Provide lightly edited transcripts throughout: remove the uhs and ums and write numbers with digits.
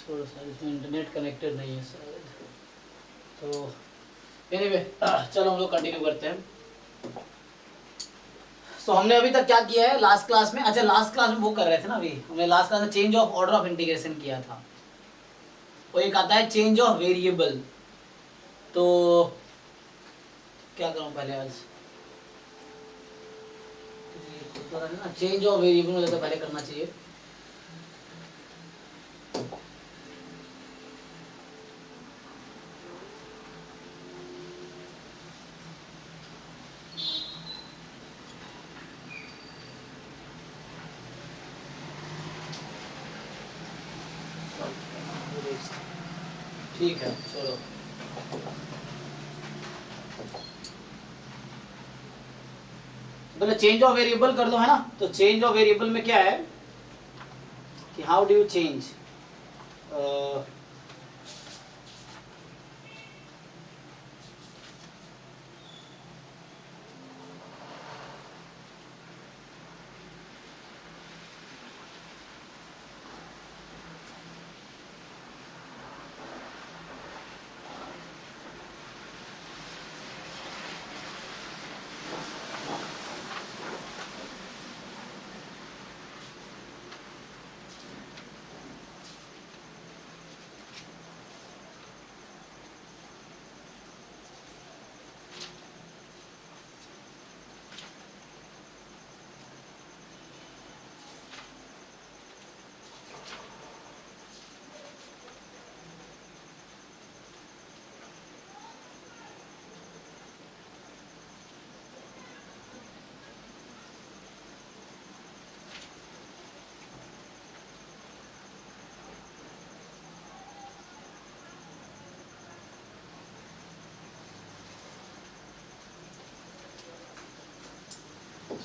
थोड़ा सा इसमें इंटरनेट कनेक्टेड नहीं है शायद, तो एनीवे चलो हम लोग कंटिन्यू करते हैं। तो हमने अभी तक क्या किया है लास्ट क्लास में, अच्छा लास्ट क्लास में वो कर रहे थे ना, अभी हमने लास्ट क्लास में change of order of integration किया था, वो एक आता है चेंज ऑफ वेरिएबल। तो क्या करूँ पहले आज, चेंज ऑफ वेरिएबल मुझे तो पहले करना चाहिए। ठीक है चलो, पहले चेंज ऑफ वेरिएबल कर दो, है ना। तो चेंज ऑफ वेरिएबल में क्या है कि हाउ डू यू चेंज,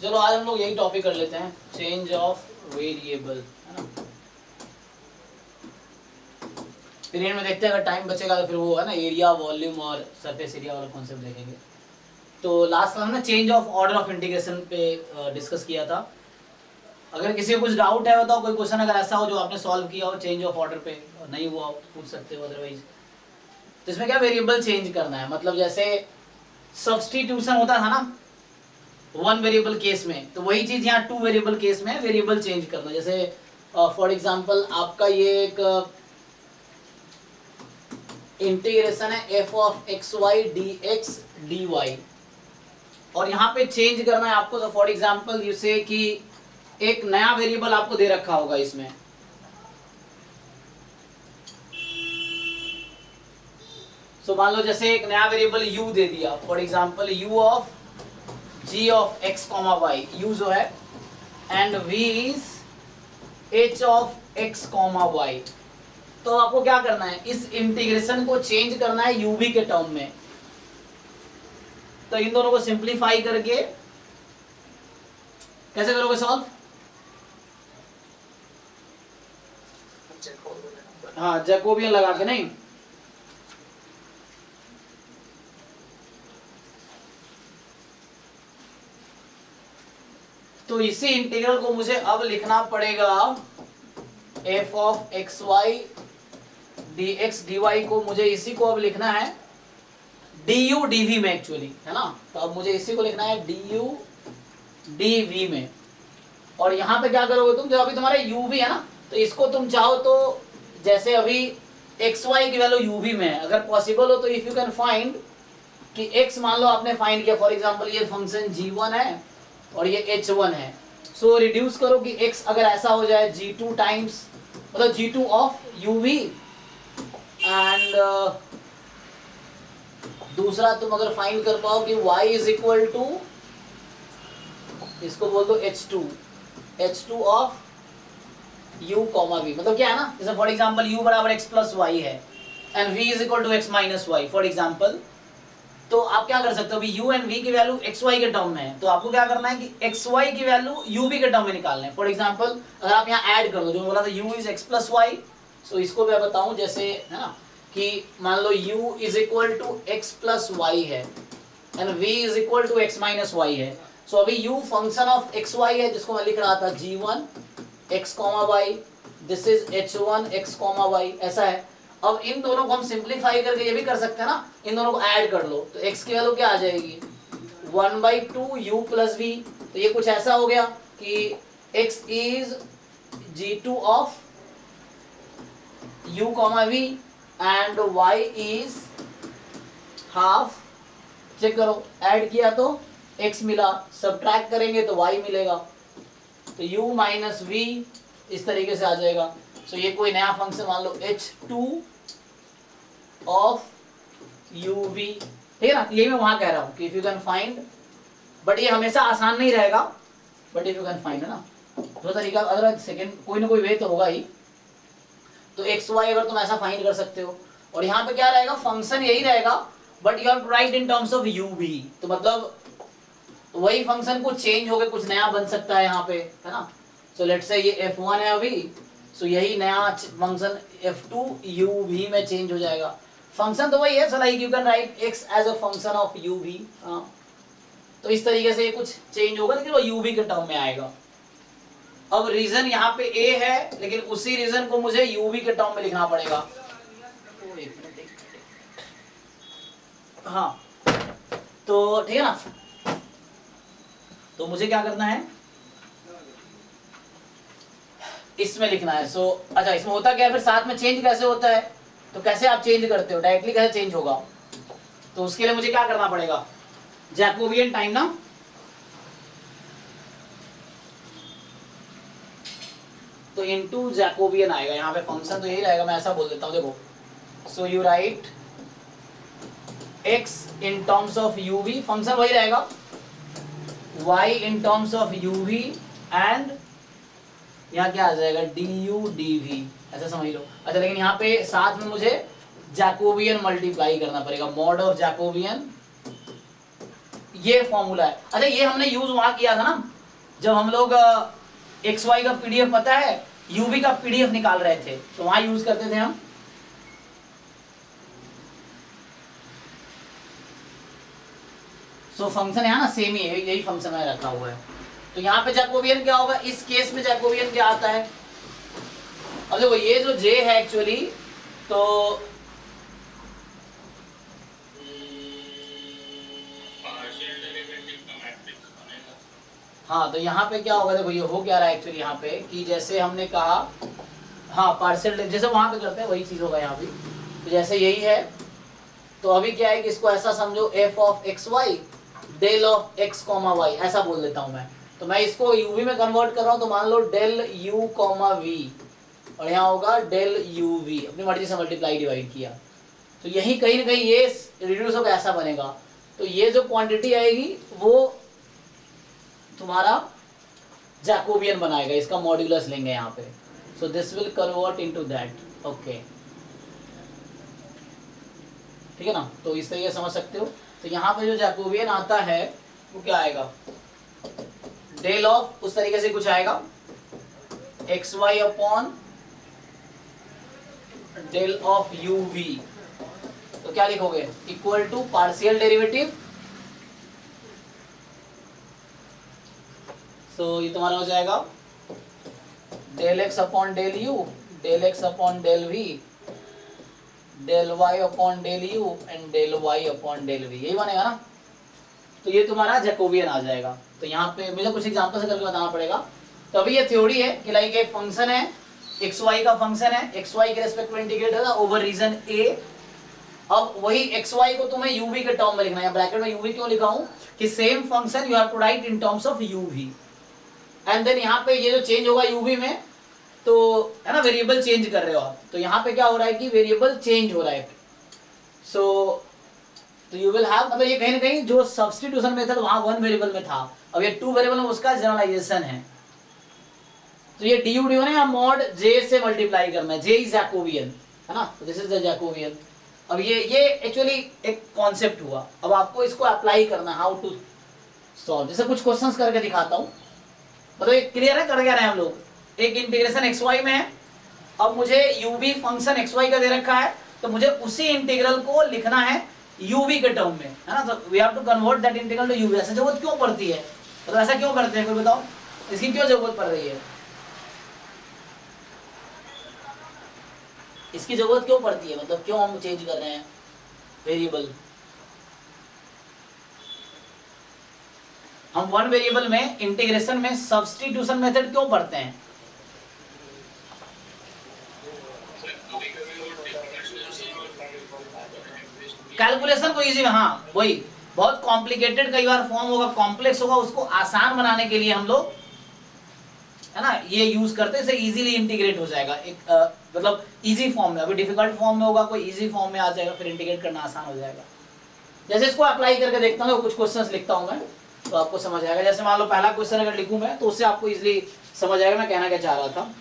चलो आज हम लोग यही टॉपिक कर लेते हैं, चेंज ऑफ वेरिएबल, है ना। पीरियड में देखते हैं, अगर टाइम बचेगा तो फिर वो है ना एरिया वॉल्यूम और सरफेस एरिया वाला कॉन्सेप्ट देखेंगे। तो लास्ट क्लास में change of order of integration पे डिस्कस किया था। अगर किसी को कुछ डाउट है बताओ, कोई क्वेश्चन अगर ऐसा हो जो आपने सॉल्व किया हो चेंज ऑफ ऑर्डर पे और नहीं हुआ तो पूछ सकते हो, अदरवाइज तो इसमें क्या वेरिएबल चेंज करना है, मतलब जैसे सब्स्टिट्यूशन होता था ना वन वेरिएबल केस में, तो वही चीज यहाँ टू वेरिएबल केस में वेरिएबल चेंज करना। जैसे फॉर एग्जांपल आपका ये एक इंटीग्रेशन है F of x Y D x D Y, और यहाँ पे चेंज करना है आपको। तो फॉर एग्जांपल जैसे कि एक नया वेरिएबल आपको दे रखा होगा इसमें, तो मान लो जैसे एक नया वेरिएबल u दे दिया, for example u of g of x comma y, u जो है, and v is h of x comma y। तो आपको क्या करना है, इस इंटीग्रेशन को चेंज करना है uv के टर्म में। तो इन दोनों को सिंप्लीफाई करके कैसे करोगे सॉल्व, हाँ जैकोबियन लगा के, नहीं तो इसी इंटीग्रल को मुझे अब लिखना पड़ेगा f of x Y D x D Y को, मुझे इसी को अब लिखना है du dv में एक्चुअली, है ना। तो अब मुझे इसी को लिखना है du dv में। और यहाँ पे क्या करोगे तुम, जब अभी तुम्हारे u भी है ना, तो इसको तुम चाहो तो जैसे अभी xy की वैल्यू u भी में है, अगर पॉसिबल हो तो इफ यू कैन फाइंड कि x मान लो आपने फाइंड किया, फॉर एग्जांपल ये फंक्शन g1 है और ये h1 है, सो रिड्यूस करो कि x अगर ऐसा हो जाए g2 टाइम्स, मतलब g2 ऑफ uv, एंड दूसरा तुम अगर फाइंड कर पाओ कि y इज इक्वल टू, इसको बोल दो h2 of u comma v, मतलब क्या है ना, जैसे फॉर एग्जांपल u बराबर x प्लस वाई है and v is equal to x minus Y for example. तो आप क्या कर सकते हो, अभी u एंड v की वैल्यू xy के टर्म में है, तो आपको क्या करना है कि xy की वैल्यू uv के टर्म में निकालना है। फॉर एग्जांपल अगर आप यहाँ ऐड कर दो, जो बोला था u is x plus y, so इसको मैं बताऊं जैसे, है ना, कि मान लो u is equal to x plus Y है and v is equal to x minus y है। सो अभी u फंक्शन ऑफ xy है जिसको मैं लिख रहा था g1 x, y this is h1 x comma Y, ऐसा है। अब इन दोनों को हम सिंप्लीफाई करके ये भी कर सकते हैं ना, इन दोनों को ऐड कर लो तो x की वैल्यू क्या आ जाएगी 1/2 u प्लस v। तो ये कुछ ऐसा हो गया कि x is g2 of u comma v and y is half. Check करो, ऐड किया तो x मिला, सब्ट्रैक्ट करेंगे तो y मिलेगा, तो u माइनस v इस तरीके से आ जाएगा। सो ये कोई नया फंक्शन मान लो h2 ऑफ uv, ठीक है ना। यही मैं वहां कह रहा हूं कि if you can find, but ये हमेशा आसान नहीं रहेगा, but if you can find, है ना, दो तरीका, अदरवाइज सेकंड कोई ना कोई वे तो होगा ही। तो एक्स वाई अगर तुम ऐसा फाइंड कर सकते हो, और यहाँ पे क्या रहेगा, फंक्शन यही रहेगा but you have to write in terms of U भी। तो मतलब वही फंक्शन कुछ चेंज हो गया, कुछ नया बन सकता है यहाँ पे, है ना। सो लेट्स से ये f1 है अभी, सो यही नया फंक्शन f2 u v में चेंज हो जाएगा। फंक्शन तो वही है, so like you can write x as a function of u v। तो इस तरीके से ये कुछ चेंज होगा लेकिन वो u v के टर्म में आएगा। अब रीजन यहाँ पे a है, लेकिन उसी रीजन को मुझे u v के टर्म में लिखना पड़ेगा। हाँ तो ठीक है ना, तो मुझे क्या करना है, इसमें लिखना है। सो अच्छा, इसमें होता क्या है फिर साथ में चेंज कैसे होता है, तो कैसे आप चेंज करते हो, डायरेक्टली कैसे चेंज होगा, तो उसके लिए मुझे क्या करना पड़ेगा, जैकोबियन टाइम ना। तो इनटू जैकोबियन आएगा, यहाँ पे फंक्शन तो यही रहेगा, मैं ऐसा बोल देता हूँ, देखो। So you right x in terms of uv, function वही रहेगा, y in terms of uv and यहाँ क्या आ जाएगा du dv, ऐसा समझ लो। अच्छा लेकिन यहाँ पे साथ में मुझे जैकोबियन मल्टीप्लाई करना पड़ेगा, मॉड ऑफ जैकोबियन, ये फॉर्मूला है। अच्छा ये हमने यूज वहां किया था ना, जब हम लोग xy का pdf पता है, uv का pdf निकाल रहे थे, तो वहां यूज करते थे हम। सो फंक्शन यहाँ ना सेम ही है, यही फंक्शन में रखा हुआ है। तो यहाँ पे जैकोबियन क्या होगा, इस केस में जैकोबियन क्या आता है, अब देखो ये जो j है एक्चुअली, तो हाँ, तो यहाँ पे क्या होगा, देखो ये हो क्या रहा है एक्चुअली यहाँ पे, कि जैसे हमने कहा, हाँ पार्शियल, जैसे वहां पे करते हैं वही चीज होगा यहाँ भी। तो जैसे यही है, तो अभी क्या है कि इसको ऐसा समझो f of x Y del of x comma Y, ऐसा बोल देता हूं मैं। तो मैं इसको uv में कन्वर्ट कर रहा हूं, तो मान लो डेल u कॉमा v, और यहाँ होगा डेल uv, अपनी मर्जी से मल्टीप्लाई डिवाइड किया। तो यही कहीं ना कहीं ये रिड्यूस होकर ऐसा बनेगा, तो ये जो क्वांटिटी आएगी वो तुम्हारा जैकोबियन बनाएगा, इसका मॉड्यूलस लेंगे यहाँ पे। So this will convert into that, okay, ठीक है ना। तो इस तरीके समझ सकते हो। तो यहाँ पे जो जैकोबियन आता है वो क्या आएगा, डेल ऑफ, उस तरीके से कुछ आएगा, X Y upon del of U V. तो क्या लिखोगे, equal to partial derivative, so ये तुम्हारा हो जाएगा del x upon del U, del x upon del V, del Y upon del U and del Y upon del V, यही बनेगा ना। तो ये तुम्हारा जैकोबियन आ जाएगा। तो यहाँ पे मुझे कुछ एग्जांपल से करके बताना पड़ेगा। तो अभी ये थ्योरी है कि लाइक एक फंक्शन है, एक्स वाई का फंक्शन है, एक्स वाई के रेस्पेक्ट में इंटीग्रेट होगा ओवर रीजन ए। अब वही एक्स वाई को तुम्हें यू वी के टर्म में लिखना है, ब्रैकेट में यू वी क्यों लिखा हूँ, कि same function you have to write in terms of U V, and then यहाँ पे ये जो चेंज होगा यू वी में, तो है ना, वेरिएबल चेंज कर रहे हो आप, तो यहाँ पे क्या हो रहा है कि वेरिएबल चेंज हो रहा है। सो तो यू विल हैव, मतलब ये कहीं ना कहीं जो सब्स्टिट्यूशन मेथड वहां वन वेरिएबल में था, अब ये टू वेरिएबल में उसका जनरलाइजेशन है। तो ये डी यू डी ने मॉड जे से मल्टीप्लाई करना है, जे इज जैकोबियन, है ना, तो दिस इज द जैकोबियन। अब ये एक्चुअली एक कॉन्सेप्ट हुआ, अब आपको इसको अप्लाई करना, हाउ टू सॉल्व, जैसे कुछ क्वेश्चंस करके दिखाता हूँ, मतलब ये क्लियर है कर क्या रहे हैं हम लोग। एक इंटीग्रेशन एक्स वाई में है, अब मुझे U V function X Y का दे रखा है, तो मुझे उसी इंटीग्रल को लिखना है यू वी के टर्म में, है ना। तो we have to convert that integral to U V. ऐसा जरूरत क्यों पड़ती है, मतलब ऐसा क्यों करते हैं, कोई बताओ, इसकी क्यों जरूरत पड़ रही है। इसकी जरूरत क्यों पड़ती है, मतलब क्यों हम चेंज कर रहे हैं वेरिएबल। हम वन वेरिएबल में इंटीग्रेशन में सब्स्टिट्यूशन मेथड क्यों पढ़ते हैं? कैलकुलेशन को इजी, हाँ वही, बहुत कॉम्प्लिकेटेड कई बार फॉर्म होगा, कॉम्प्लेक्स होगा, उसको आसान बनाने के लिए हम लोग, है ना, ये यूज करते हैं, इसे इजीली इंटीग्रेट हो जाएगा एक मतलब इजी फॉर्म में। अभी डिफिकल्ट फॉर्म में होगा, कोई इजी फॉर्म में आ जाएगा, फिर इंटीग्रेट करना आसान हो जाएगा। जैसे इसको अप्लाई करके देखता हूँ, कुछ क्वेश्चंस लिखता हूँ मैं, तो आपको समझ आएगा। जैसे मान लो पहला क्वेश्चन अगर लिखूं मैं, तो उससे आपको इजीली समझ आएगा मैं कहना क्या चाह रहा था।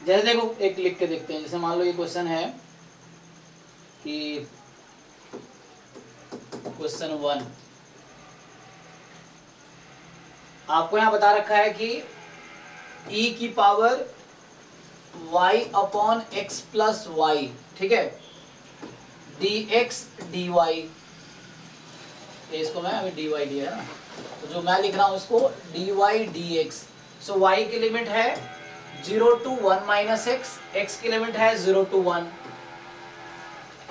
जैसे देखो एक लिख के देखते हैं, जैसे मान लो ये क्वेश्चन है कि क्वेश्चन 1 आपको यहाँ बता रखा है कि e की पावर y upon x plus Y, ठीक है, dx dy, इसको मैं अभी dy दिया है ना, तो जो मैं लिख रहा हूँ उसको dy dx। सो y की लिमिट है 0 to 1 माइनस x की लिमिट है 0 to 1।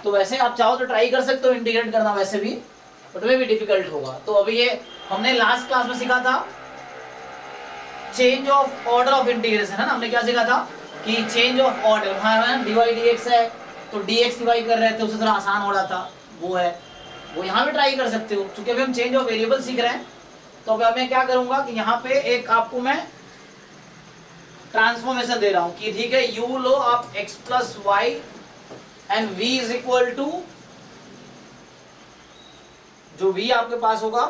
तो वैसे आप चाहो तो ट्राई कर सकते हो इंटीग्रेट करना वैसे भी, बट में भी डिफिकल्ट होगा। तो अभी ये हमने लास्ट क्लास में सीखा था change of order of integration, है ना, हमने क्या सीखा था कि चेंज ऑफ ऑर्डर, हाँ dy dx है, तो dx dy कर रहे थे, उससे थोड़ा आसान हो रहा था, वो है, वो यहाँ भी ट्राई कर सकते हो। क्योंकि अभी हम चेंज ऑफ वेरिएबल सीख रहे हैं, तो अब मैं क्या करूंगा कि यहाँ पे एक आपको मैं ट्रांसफॉर्मेशन दे रहा हूं कि ठीक है, यू लो आप x plus Y and v is equal to, जो v आपके पास होगा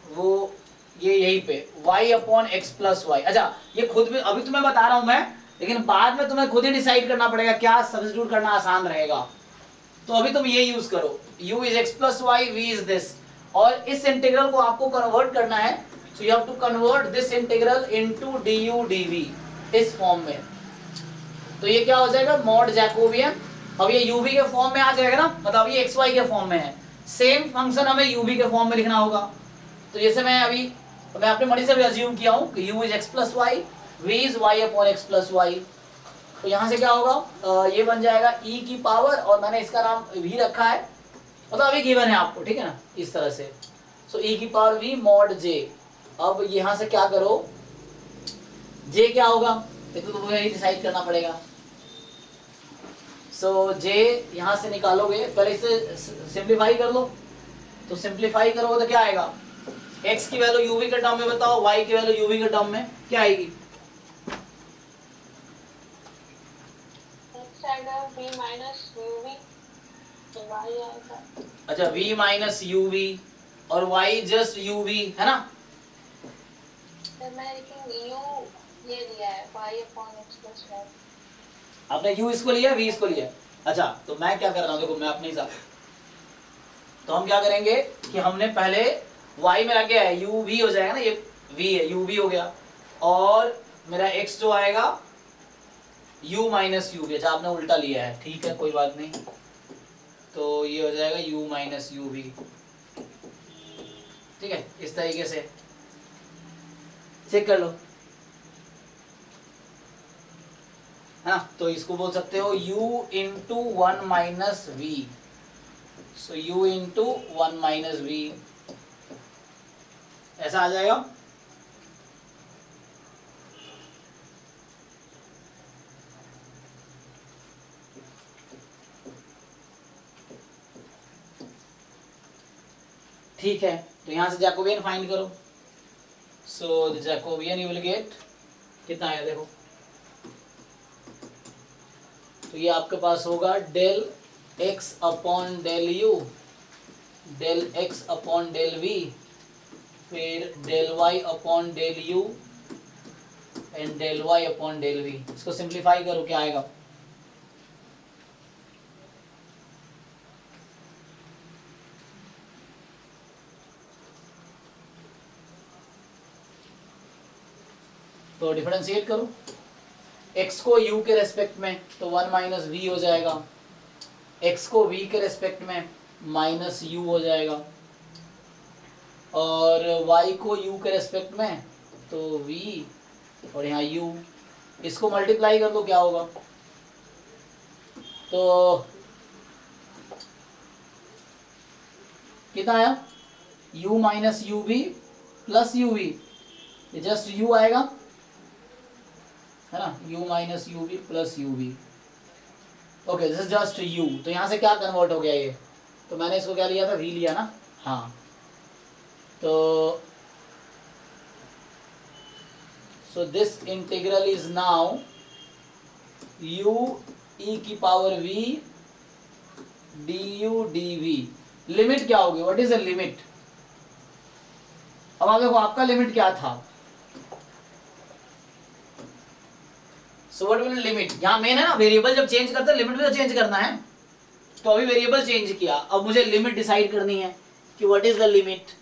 वो ये यहीं पे y upon X plus Y. अच्छा ये खुद भी अभी तुम्हें बता रहा हूं मैं, लेकिन बाद में तुम्हें खुद ही डिसाइड करना पड़ेगा क्या सब्स्टिट्यूट करना आसान रहेगा। तो अभी तुम ये यूज करो, u is X plus Y, v is this, और इस इंटीग्रल को आपको कन्वर्ट करना है। So you have to convert this integral into du dv इस फॉर्म में। तो ये क्या हो जाएगा, मॉड जैकोबियन। अब ये uv के फॉर्म में आ जाएगा ना, मतलब ये xy के फॉर्म में है, सेम फंक्शन हमें uv के फॉर्म में लिखना होगा। तो जैसे मैं अपने मर्जी से भी अज्यूम किया हूं कि u is X plus Y, v is y upon X plus Y. तो यहां से क्या होगा, ये बन जाएगा e की पावर, और मैंने इसका नाम v रखा है, मतलब अभी गिवन है आपको, ठीक है ना, इस तरह से। सो e की पावर v मॉड j। अब यहां से क्या करो, j क्या होगा, ये तो तुम्हें डिसाइड करना पड़ेगा। सो j यहां से निकालोगे, पहले इसे सिंप्लीफाई कर लो। तो सिंप्लीफाई करोगे तो क्या आएगा, x की वैल्यू uv के टर्म में बताओ, y की वैल्यू uv के टर्म में क्या आएगी। v माइनस uv, y आएगा। अच्छा v माइनस uv और y जस्ट uv, है ना। मैं लेकिन u ये लिया है y upon x plus Y. आपने u इसको लिया, v इसको लिया। अच्छा तो मैं क्या कर रहा हूँ, देखो मैं अपने हिसाब, तो हम क्या करेंगे कि हमने पहले y मेरा क्या है, u v हो जाएगा ना, ये v है, u v हो गया, और मेरा x जो आएगा u माइनस u v। अच्छा आपने उल्टा लिया है, ठीक है कोई बात नहीं, तो ये हो जाएगा u माइनस u v, ठीक है, इस तरीके से चेक कर लो, हाँ। तो इसको बोल सकते हो u into 1 minus V, so u into 1 minus V, ऐसा आ जाएगा। ठीक है, तो यहां से जैकोबियन फाइंड करो। So the Jacobian you will get, कितना आया देखो, तो ये आपके पास होगा del x upon del U, del x upon del v, फिर del y upon del u and del y upon del v। इसको सिंप्लीफाई करो क्या आएगा, तो डिफरेंशिएट करो, x को u के रेस्पेक्ट में तो 1 माइनस वी हो जाएगा, x को v के रेस्पेक्ट में माइनस u हो जाएगा, और y को u के रेस्पेक्ट में तो v और यहाँ u, इसको मल्टीप्लाई कर दो क्या होगा, तो कितना आया u minus U V plus U V, ये जस्ट u आएगा है ना, u minus U V plus U V. Okay this is just u, तो यहाँ से क्या कन्वर्ट हो गया ये, तो मैंने इसको क्या लिया था v लिया ना, हाँ, तो so this integral is now u e की power v du dv। Limit क्या होगी, व्हाट इज द लिमिट, अब आप देखो आपका लिमिट क्या था, सो व्हाट विल लिमिट, यहाँ मेन है ना वेरिएबल जब चेंज करते हैं लिमिट भी तो चेंज करना है, तो अभी वेरिएबल चेंज किया, अब मुझे लिमिट डिसाइड करनी है कि व्हाट इज द लिमिट।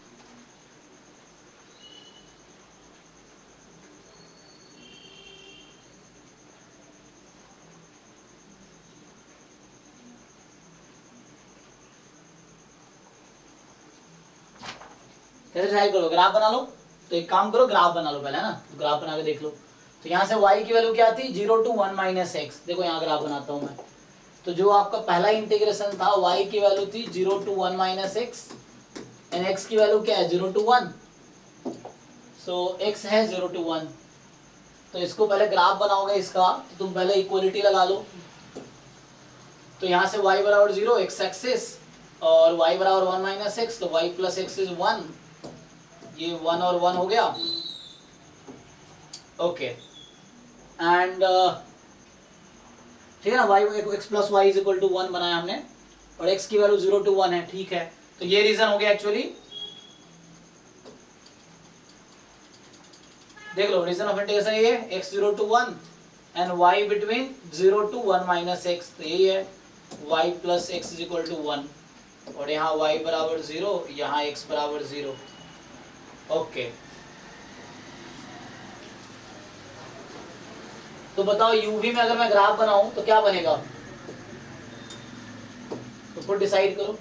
कैसे डिसाइड करो, ग्राफ बना लो, तो एक काम करो ग्राफ बना लो पहले है ना, ग्राफ बना के देख लो, तो यहाँ से y की वैल्यू क्या थी 0 to 1 माइनस एक्स, देखो यहाँ ग्राफ बनाता हूँ मैं, तो जो आपका पहला इंटीग्रेशन था y की वैल्यू थी 0 to 1 minus x and x की वैल्यू क्या है 0 to 1, सो x है 0 to 1, तो इसको पहले ग्राफ बनाओगे इसका, तो तुम पहले इक्वलिटी लगा लो, तो यहाँ से y बराबर 0 x एक्सिस और y बराबर 1 माइनस एक्स, तो y प्लस एक्स इज 1, ये 1 और 1 हो गया, ओके एंड ठीक है ना, y x plus Y is equal to 1 बनाया हमने, और x की वैल्यू 0 to 1 है, ठीक है, तो ये रीजन हो गया एक्चुअली, देख लो रीजन ऑफ इंटीग्रेशन ये है x 0 to 1 and y between 0 to 1 minus x, तो यही है y plus X is equal to 1, और यहाँ y बराबर 0, यहाँ x बराबर 0, ओके तो बताओ uv में अगर मैं ग्राफ बनाऊं तो क्या बनेगा, तो खुद डिसाइड करो,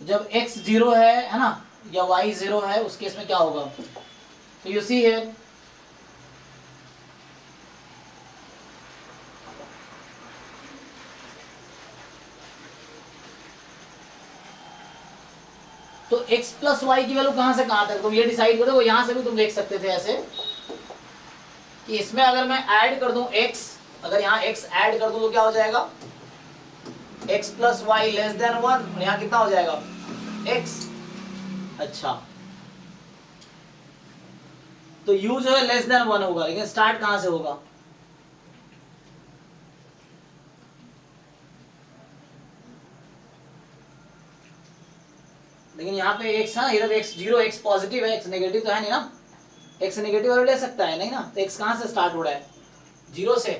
जब x 0 है ना, या y 0 है, उस केस में क्या होगा, तो यू सी है तो x प्लस वाई की वैल्यू कहां से कहां तक, तुम ये डिसाइड करो, यहां से भी तुम देख सकते थे ऐसे कि इसमें अगर मैं ऐड कर दूं x, अगर यहाँ x ऐड कर दूं तो क्या हो जाएगा x plus Y less than 1, और यहाँ कितना हो जाएगा x, अच्छा तो u जो है लेस देन 1 होगा, लेकिन स्टार्ट कहां से होगा, लेकिन यहाँ पे x है ना, इधर x 0 x पॉजिटिव है, x नेगेटिव तो है नहीं ना, x नेगेटिव वैल्यू ले सकता है नहीं ना, तो x कहां से स्टार्ट हो रहा है 0 से,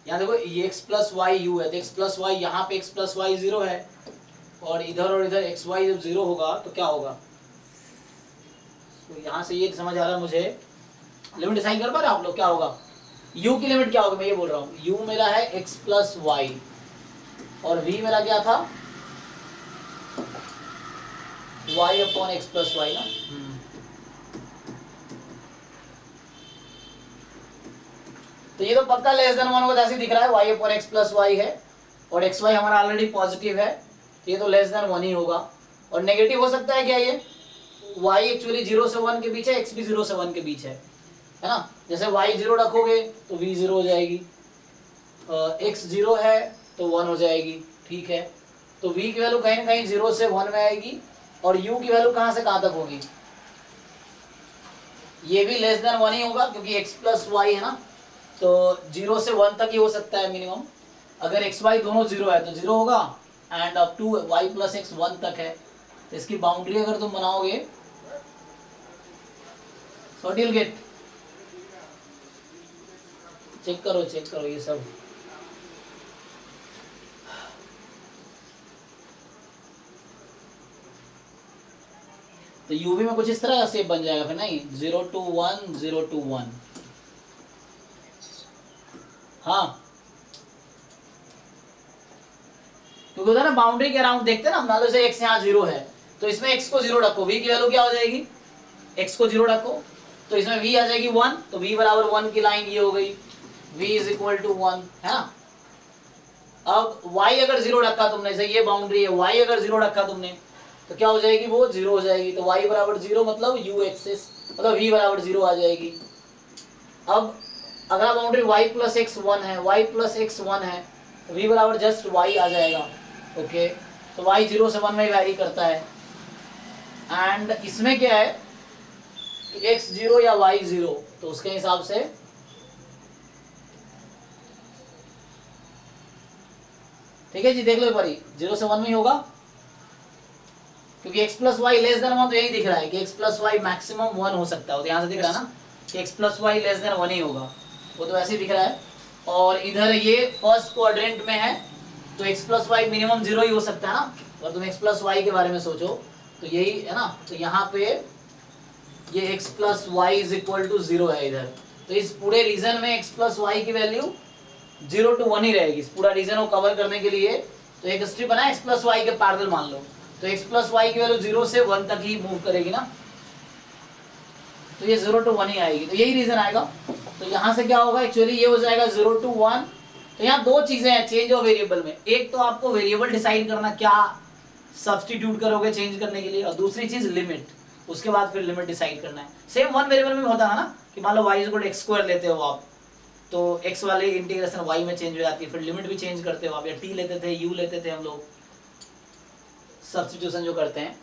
यहाँ देखो ये x प्लस वाई यू है, तो x प्लस वाई, यहाँ पे x प्लस वाई 0 है, और इधर x वाई जब 0 होगा तो क्या होगा, तो यहाँ से ये समझ आ रहा है मुझे, लिमिट डिसाइड कर पा रहे आप लोग क्या होगा, u की लिमिट क्या होगी, मैं ये बोल रहा हूँ u मेरा है x प्लस वाई और v मेरा क्या था y upon X plus Y ना, तो ये तो पक्का लेस देन 1 होगा, ऐसे दिख रहा है y upon X plus Y है, और एक्स वाई हमारा ऑलरेडी पॉजिटिव है, तो ये तो लेस देन 1 ही होगा, और नेगेटिव हो सकता है क्या ये, y एक्चुअली 0 से 1 के बीच है, x भी 0 से 1 के बीच है ना, जैसे y 0 रखोगे तो v 0 हो जाएगी, x 0 है तो 1 हो जाएगी, ठीक है, तो v की वैल्यू कहीं ना कहीं 0 से 1 में आएगी, और u की वैल्यू कहां से कहां तक होगी, ये भी लेस देन 1 ही होगा, क्योंकि x प्लस वाई है ना, तो 0 से 1 तक ही हो सकता है मिनिमम, अगर x y दोनों 0 है तो 0 होगा, and up to y plus X 1 तक है, तो इसकी बाउंड्री अगर तुम बनाओगे so you'll get, चेक करो ये सब, तो यूवी में कुछ इस तरह का शेप बन जाएगा फिर, नहीं 0 to 1 0 to 1। हाँ, क्योंकि उधर ना बाउंड्री के अराउंड देखते हैं ना, मान लो से x यहाँ 0 है तो इसमें x को 0 रखो, v की वैल्यू क्या हो जाएगी, x को 0 रखो तो इसमें v आ जाएगी 1, तो v बराबर 1 की लाइन ये हो गई, v इज इक्वल टू 1, है ना। अब y अगर 0 रखा तुमने, जैसे ये बाउंड्री है, y अगर 0 रखा तुमने तो क्या हो जाएगी, वो 0 हो जाएगी, तो y बराबर 0 मतलब u एक्सिस मतलब v बराबर 0 आ जाएगी। अब अगला बाउंड्री y प्लस एक्स 1 है, y प्लस एक्स 1 है, v बराबर जस्ट y आ जाएगा। ओके, तो y 0 से 1 में वैरी करता है। एंड इसमें क्या है कि x 0 या y 0, तो उसके हिसाब से ठीक है जी, देख लो एक बारी, 0 से 1 में ही होगा, क्योंकि x plus Y less than 1 तो यही दिख रहा है कि x प्लस वाई मैक्सिमम 1 हो सकता है, तो यहाँ से दिख रहा है ना कि x plus Y less than 1 ही होगा, वो तो ऐसे ही दिख रहा है। और इधर ये फर्स्ट क्वाड्रेंट में है तो x प्लस वाई मिनिमम 0 ही हो सकता है ना, अगर तुम x प्लस वाई के बारे में सोचो तो यही है ना। तो यहाँ पे ये x plus Y is equal to 0 है इधर, तो इस पूरे रीजन में x प्लस वाई की वैल्यू 0 to 1 ही रहेगी, इस पूरा रीजन को कवर करने के लिए। तो एक स्ट्रिप बना x प्लस वाई के पैरेलल मान लो, तो x प्लस वाई की वैल्यू 0 से 1 तक ही मूव करेगी ना, तो ये 0 to 1 ही आएगी, तो यही रीजन आएगा। तो यहाँ से क्या होगा, एक्चुअली ये हो जाएगा 0 to 1। तो यहाँ दो चीजें हैं चेंज ऑफ वेरिएबल में, एक तो आपको वेरिएबल डिसाइड करना क्या सब्स्टिट्यूट करोगे चेंज करने के लिए, और दूसरी चीज लिमिट, उसके बाद फिर लिमिट डिसाइड करना है। सेम वन वेरिएबल में होता है ना कि मान लो y इक्वल x स्क्वायर लेते हो आप, तो x वाले इंटीग्रेशन y में चेंज हो जाती है, फिर लिमिट भी चेंज करते हो आप, या t लेते थे u लेते थे हम लोग सब्स्टिट्यूशन जो करते हैं।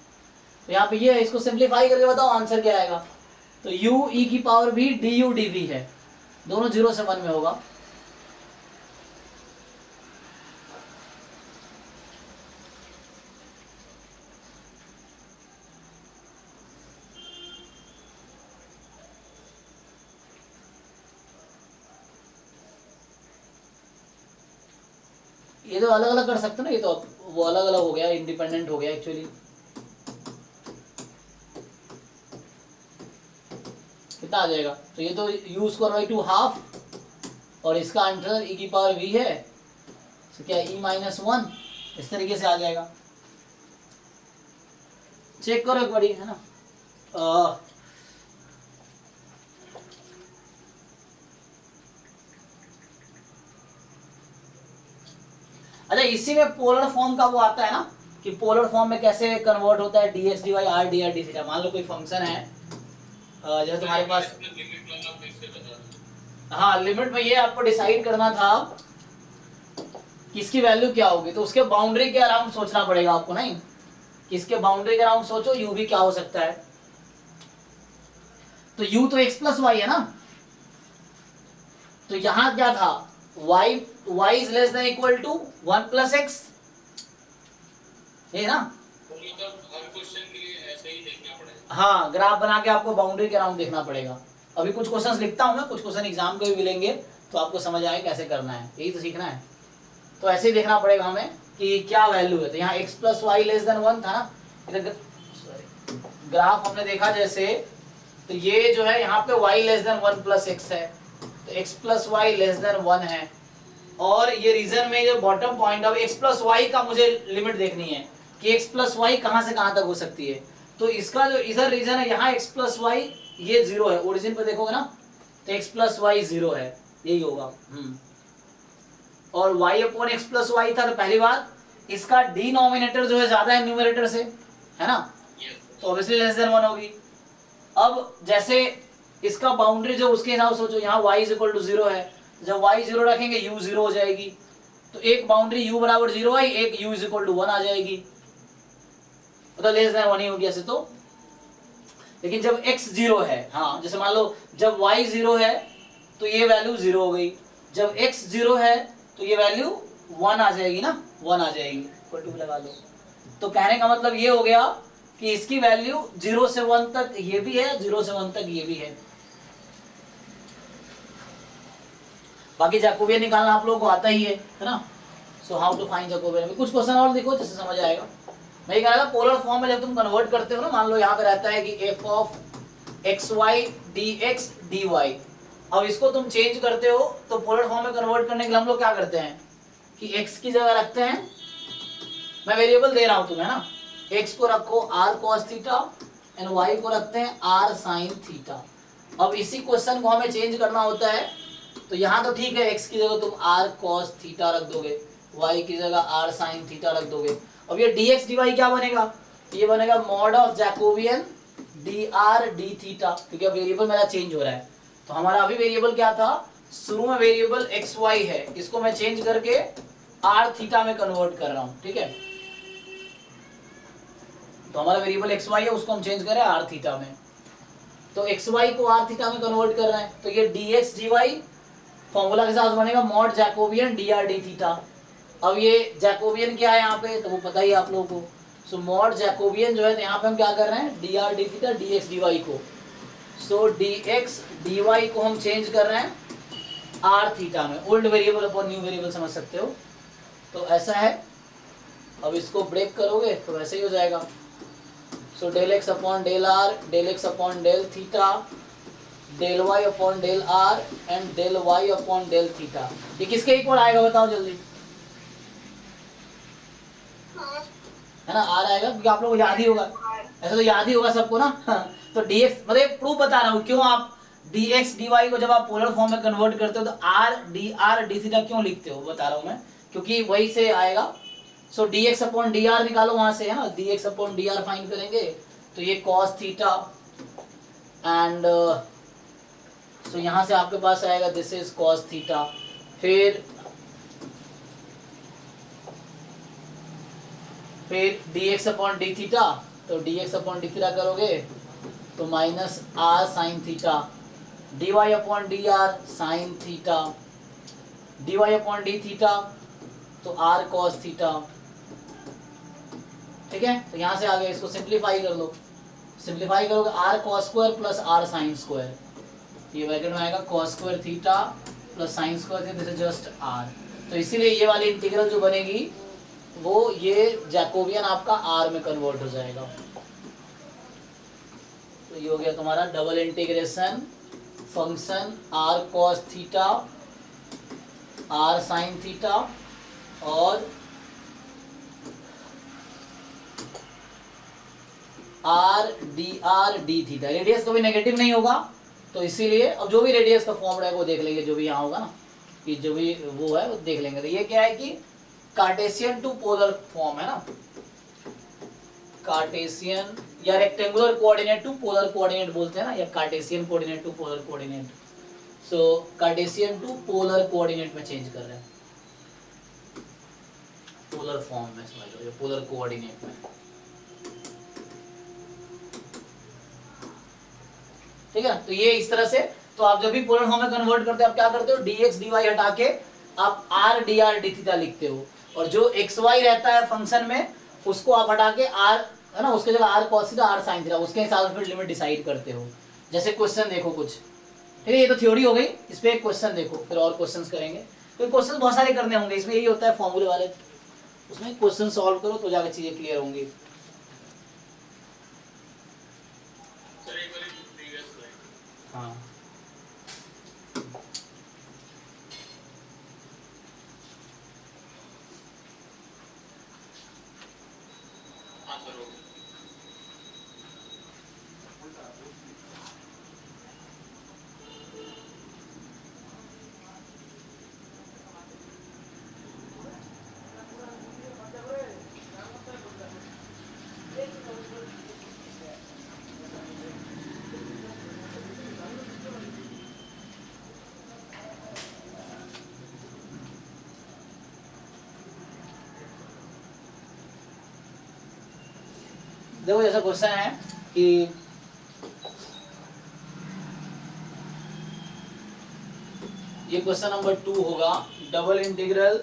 तो यहाँ पे ये है, इसको सिंप्लीफाई करके बताओ आंसर क्या आएगा। तो u e की पावर भी du dv है, दोनों 0 से 1 में होगा। ये तो अलग अलग कर सकते ना, ये तो वो अलग अलग हो गया, इंडिपेंडेंट हो गया एक्चुअली। कितना आ जाएगा, तो ये तो u स्क्वायर बाई 2 हाफ, और इसका आंसर e की पावर v है, तो क्या e माइनस 1, इस तरीके से आ जाएगा। चेक करो एक बारी, है ना। अच्छा, इसी में पोलर फॉर्म का वो आता है ना कि पोलर फॉर्म में कैसे कन्वर्ट होता है dx dy r dr d theta. मान लो कोई फंक्शन है जैसे तुम्हारे पास, हाँ लिमिट में ये आपको डिसाइड करना था कि इसकी वैल्यू क्या होगी, तो उसके बाउंड्री के अराउंड सोचना पड़ेगा आपको, नहीं कि इसके बाउंड्री के अराउंड सोचो u भी क्या हो सकता है। तो u तो x प्लस वाई है ना, तो यहां क्या था y is less than equal to 1 plus x, ये ना। हर क्वेश्चन के लिए ऐसे ही देखना पड़ेगा। हाँ, ग्राफ बना के आपको बाउंड्री के अराउंड देखना पड़ेगा। अभी कुछ क्वेश्चंस लिखता हूं मैं, कुछ क्वेश्चन एग्जाम के भी मिलेंगे तो आपको समझ आए कैसे करना है, यही तो सीखना है। तो ऐसे ही देखना पड़ेगा हमें कि क्या वैल्यू है। तो यहाँ x plus Y less than 1 था ना, इधर ग्राफ हमने देखा जैसे, तो ये जो है यहाँ पे y less than 1 plus x है, तो x plus Y less than 1 है। और ये रीजन में जो bottom point of x plus y का मुझे लिमिट देखनी है कि x प्लस वाई कहाँ से कहाँ तक हो सकती है। तो इसका जो इधर रीजन है, यहाँ x प्लस वाई ये 0 है, ओरिजिन पे देखोगे ना तो x प्लस वाई 0 है, यही होगा। और y upon x plus y था, तो पहली बात इसका डिनोमिनेटर जो है ज्यादा है न्यूमरेटर से, है ना, तो ऑब्वियसली लेस देन 1 होगी। अब जैसे इसका बाउंड्री जो उसके हिसाब से सोचो, यहाँ y इज इक्वल टू 0 है, जब y 0 रखेंगे u 0 हो जाएगी, तो एक बाउंड्री u बराबर 0 आई, एक u इज इक्वल टू 1 आ जाएगी, मतलब लेस देन 1 ही होगी ऐसे तो। लेकिन जब x 0 है, हाँ जैसे मान लो जब y 0 है तो ये वैल्यू 0 हो गई, जब x 0 है तो ये वैल्यू 1 आ जाएगी ना, 1 आ जाएगी, इक्वल टू लगा लो। तो कहने का मतलब ये हो गया कि इसकी वैल्यू 0 से 1 तक ये भी है, 0 से 1 तक ये भी है। बाकी जैकोबियन निकालना आप लोगों को आता ही है ना। So how to find Jacobian, कुछ क्वेश्चन और देखो जिससे समझ आएगा। मैं ये कह रहा था पोलर फॉर्म में जब तुम कन्वर्ट करते हो ना, मान लो यहाँ पे रहता है कि f of x Y D x D y, अब इसको तुम चेंज करते हो तो पोलर फॉर्म में कन्वर्ट करने के लिए हम लोग क्या करते हैं कि x की जगह रखते हैं, मैं वेरिएबल दे रहा हूं तुम्हें ना, x को रखो r cos theta and y को रखते हैं r sin थीटा। अब इसी क्वेश्चन को हमें चेंज करना होता है, तो यहाँ तो ठीक है x की जगह तुम r cos थीटा रख दोगे, y की जगह r sin थीटा रख दोगे। अब ये dx dy क्या बनेगा, ये बनेगा mod of Jacobian dr d थीटा, क्योंकि अब वेरिएबल मेरा चेंज हो रहा है। तो हमारा अभी वेरिएबल क्या था, शुरू में वेरिएबल एक्स वाई है, इसको मैं चेंज करके आर थीटा में कन्वर्ट कर रहा हूं, ठीक है। तो हमारा वेरिएबल एक्स वाई है, उसको हम चेंज कर रहे हैं आर थीटा में, तो एक्स वाई को आर थीटा में कन्वर्ट कर रहे हैं। तो ये d x D y formula के साथ बनेगा mod Jacobian d r d theta. अब ये जैकोबियन क्या है यहाँ पे, तो वो पता ही है आप लोगों को। सो मॉड जैकोबियन जो है, तो यहाँ पे हम क्या कर रहे हैं, d r d theta d x D Y को, so d x D Y को हम चेंज कर रहे हैं आर थीटा में, old variable upon new variable समझ सकते हो। तो ऐसा है, अब इसको ब्रेक करोगे तो वैसे ही हो जाएगा। So del x upon del r, del x upon del theta, del Y upon del r and del Y upon del theta. ये किसके इक्वल आएगा बताओ जल्दी, है ना, आर आएगा, क्योंकि आप लोगों को याद ही होगा, ऐसा तो याद ही होगा सबको ना। तो dx, मतलब प्रूफ बता रहा हूँ क्यों आप dx dy को जब आप पोलर फॉर्म में कन्वर्ट करते हो तो r d थीटा क्यों लिखते हो, बता रहा हूँ मैं, क्योंकि वही से आएगा। सो dx अपॉन dr निकालो वहां से, है ना, dx अपॉन dr फाइंड करेंगे तो ये cos थीटा एंड सो यहाँ से आपके पास आएगा दिस इज cos थीटा। फिर dx अपॉन डी थीटा, तो dx अपॉन डी थीटा करोगे तो minus r sine theta, d y upon d r sine theta, d y upon d theta तो आर कॉस थीटा, ठीक है। तो यहां से आ गया, इसको सिंप्लीफाई कर लो, सिंप्लीफाई करोगे r cos square plus r sine square, ये ब्रैकेट में आएगा cos square theta plus sine square theta, this is just r. तो इसीलिए ये वाली इंटीग्रल जो बनेगी वो ये जैकोबियन आपका आर में कन्वर्ट हो जाएगा। तो ये हो गया तुम्हारा double integration function r cos theta r sine theta और आर डी थीटा। रेडियस कभी नेगेटिव नहीं होगा, तो इसीलिए अब जो भी रेडियस का फॉर्म रहेगा वो देख लेंगे, जो भी यहाँ होगा ना, कि जो भी वो है वो देख लेंगे। तो ये क्या है कि कार्टेशियन टू पोलर फॉर्म है ना, कार्टेशियन या rectangular coordinate to polar coordinate बोलते हैं ना, या Cartesian coordinate to polar coordinate. So Cartesian to polar coordinate में चेंज कर रहे हैं, पोलर फॉर्म में समझ लो, पोलर कोऑर्डिनेट में, ठीक है। तो ये इस तरह से, तो आप जब भी पोलर फॉर्म में कन्वर्ट करते हो आप क्या करते हो, dx dy हटा के आप r dr d थीटा लिखते हो, और जो xy रहता है फंक्शन में उसको आप हटा के r, है ना, उसके जगह r cos theta r sin theta, उसके हिसाब से फिर लिमिट डिसाइड करते हो। जैसे क्वेश्चन देखो कुछ, ठीक है, ये तो थ्योरी हो गई, इस पे एक क्वेश्चन देखो, फिर और क्वेश्चंस करेंगे। तो क्वेश्चन बहुत सारे करने होंगे, इसमें यही होता है फॉर्मूले वाले, उसमें क्वेश्चन सॉल्व करो तो जाकर चीजें क्लियर होंगी। हाँ देखो, जैसा क्वेश्चन है कि ये क्वेश्चन नंबर 2 होगा, double integral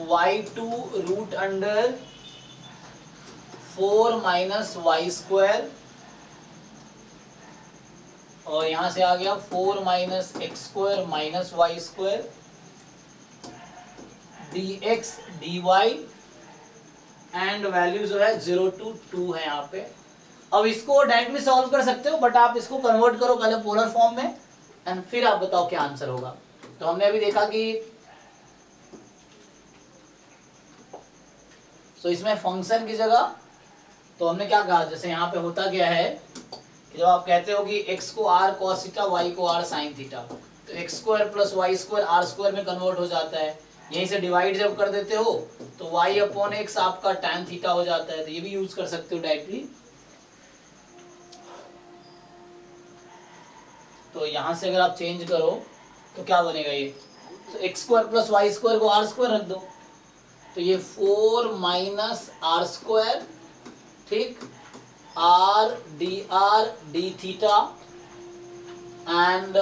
y2 root under 4 minus y square, और यहां से आ गया 4 minus x square minus y square d x D y and value जो है 0 to 2 है यहाँ पे। अब इसको डायरेक्टली सॉल्व कर सकते हो, बट आप इसको कन्वर्ट करो पहले पोलर फॉर्म में एंड फिर आप बताओ क्या आंसर होगा। तो हमने अभी देखा कि तो इसमें फंक्शन की जगह तो हमने क्या कहा, जैसे यहाँ पे होता क्या है कि जब आप कहते हो कि x को r cos थीटा, y को r sin थीटा, तो x square plus y square r square में कन्वर्ट हो जाता है। यहीं से डिवाइड जब कर देते हो तो y अपॉन x आपका tan थीटा हो जाता है। तो ये भी यूज कर सकते हो डायरेक्टली। तो यहाँ से अगर आप चेंज करो तो क्या बनेगा ये, तो x square plus y square को r स्क्वायर रख दो, तो ये 4 माइनस आर स्क्वायर, ठीक, आर डी थीटा एंड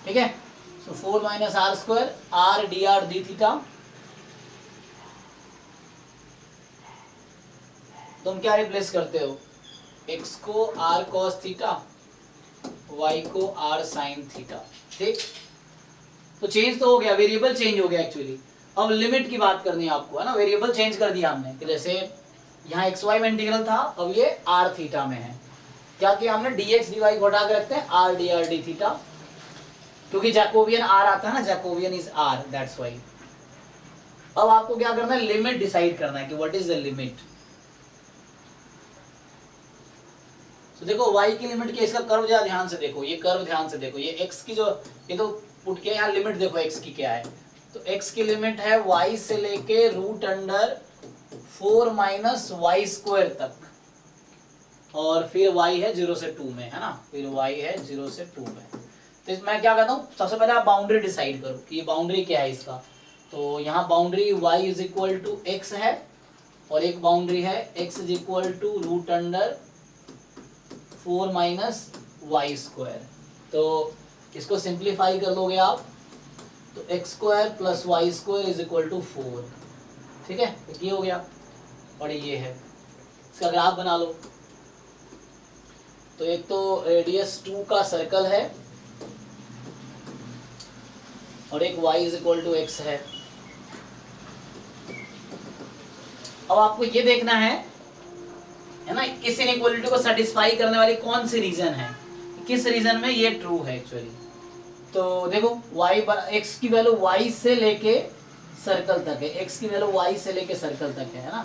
ठीक है, so 4 minus r square r d theta. तुम क्या रिप्लेस करते हो, x को r cos थीटा, y को r sin थीटा, ठीक। तो चेंज तो हो गया, वेरिएबल चेंज हो गया एक्चुअली। अब लिमिट की बात करनी है आपको, है ना। वेरिएबल चेंज कर दिया हमने कि जैसे यहाँ एक्स वाई में इंटीग्रल था, अब ये आर थीटा में है। क्या किया हमने, dx dy को हटा के रखते हैं आर डी थीटा, क्योंकि जैकोबियन आर आता है ना, Jacobian is r, that's why. अब आपको क्या करना है, लिमिट डिसाइड करना है कि व्हाट इज द लिमिट। तो देखो y की लिमिट क्या, इसका कर्व जरा ध्यान से देखो, ये कर्व ध्यान से देखो, ये x की जो ये तो पुट किया, यहाँ लिमिट देखो x की क्या है। तो x की लिमिट है y से लेके root under 4 minus y square तक, और फिर y है 0 से 2 में, है ना, फिर y है 0 से 2 में। तो मैं क्या कहता हूँ, सबसे पहले आप बाउंड्री डिसाइड करो कि ये बाउंड्री क्या है इसका। तो यहाँ boundary y is equal to x है, और एक बाउंड्री है x is equal to root under 4 minus y square. तो इसको सिंप्लीफाई कर लोगे आप, तो x square plus y square is equal to 4, ठीक है, तो ये हो गया। और ये है, इसका ग्राफ बना लो। तो एक तो रेडियस 2 का सर्कल है, और एक y is equal to x है। अब आपको ये देखना है ना, इस इनइक्वालिटी को सेटिस्फाई करने वाली कौन सी रीजन है, किस रीजन में ये ट्रू है एक्चुअली। तो देखो y x की वैल्यू y से लेके सर्कल तक है, x की वैल्यू y से लेके सर्कल तक है ना।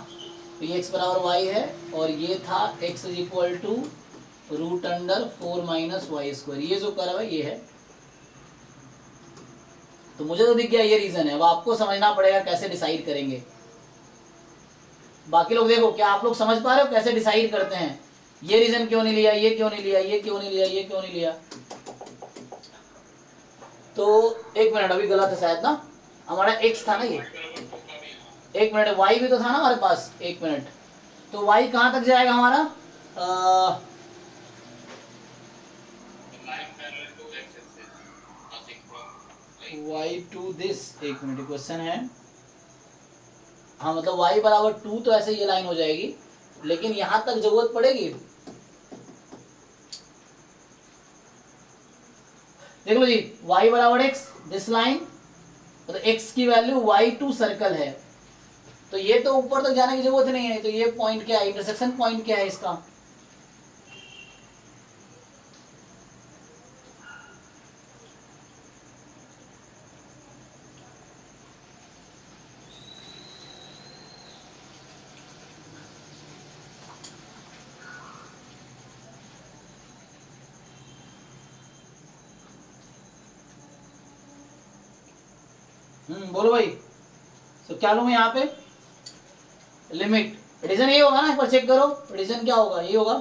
तो ये x बराबर y है, और ये था x is equal to root under 4 minus y square, ये जो कर्व है ये है। तो मुझे तो दिख गया ये रीजन है। अब आपको समझना पड़ेगा कैसे डिसाइड करेंगे। बाकी लोग देखो, क्या आप लोग समझ पा रहे हो कैसे डिसाइड करते हैं, ये रीजन क्यों नहीं लिया, ये क्यों नहीं लिया, ये क्यों नहीं लिया, ये क्यों नहीं लिया। तो एक मिनट, अभी गलत है शायद ना, हमारा x था ना ये, एक मिनट, y भी तो था ना हमारे पास, एक मिनट। तो y कहाँ तक जाएगा हमारा, y टू दिस, एक मिनट क्वेश्चन है, हाँ मतलब y बराबर 2, तो ऐसे ये लाइन हो जाएगी, लेकिन यहां तक जरूरत पड़ेगी। देख लो जी, y बराबर x, दिस लाइन, तो x की वैल्यू y2 सर्कल है, तो ये तो ऊपर तक जाने की जरूरत नहीं है। तो ये पॉइंट क्या है, इंटरसेक्शन पॉइंट क्या है इसका, बोलो भाई। तो क्या लूँ यहाँ पे, लिमिट, रीजन ये होगा ना, एक बार चेक करो रीजन क्या होगा, ये होगा।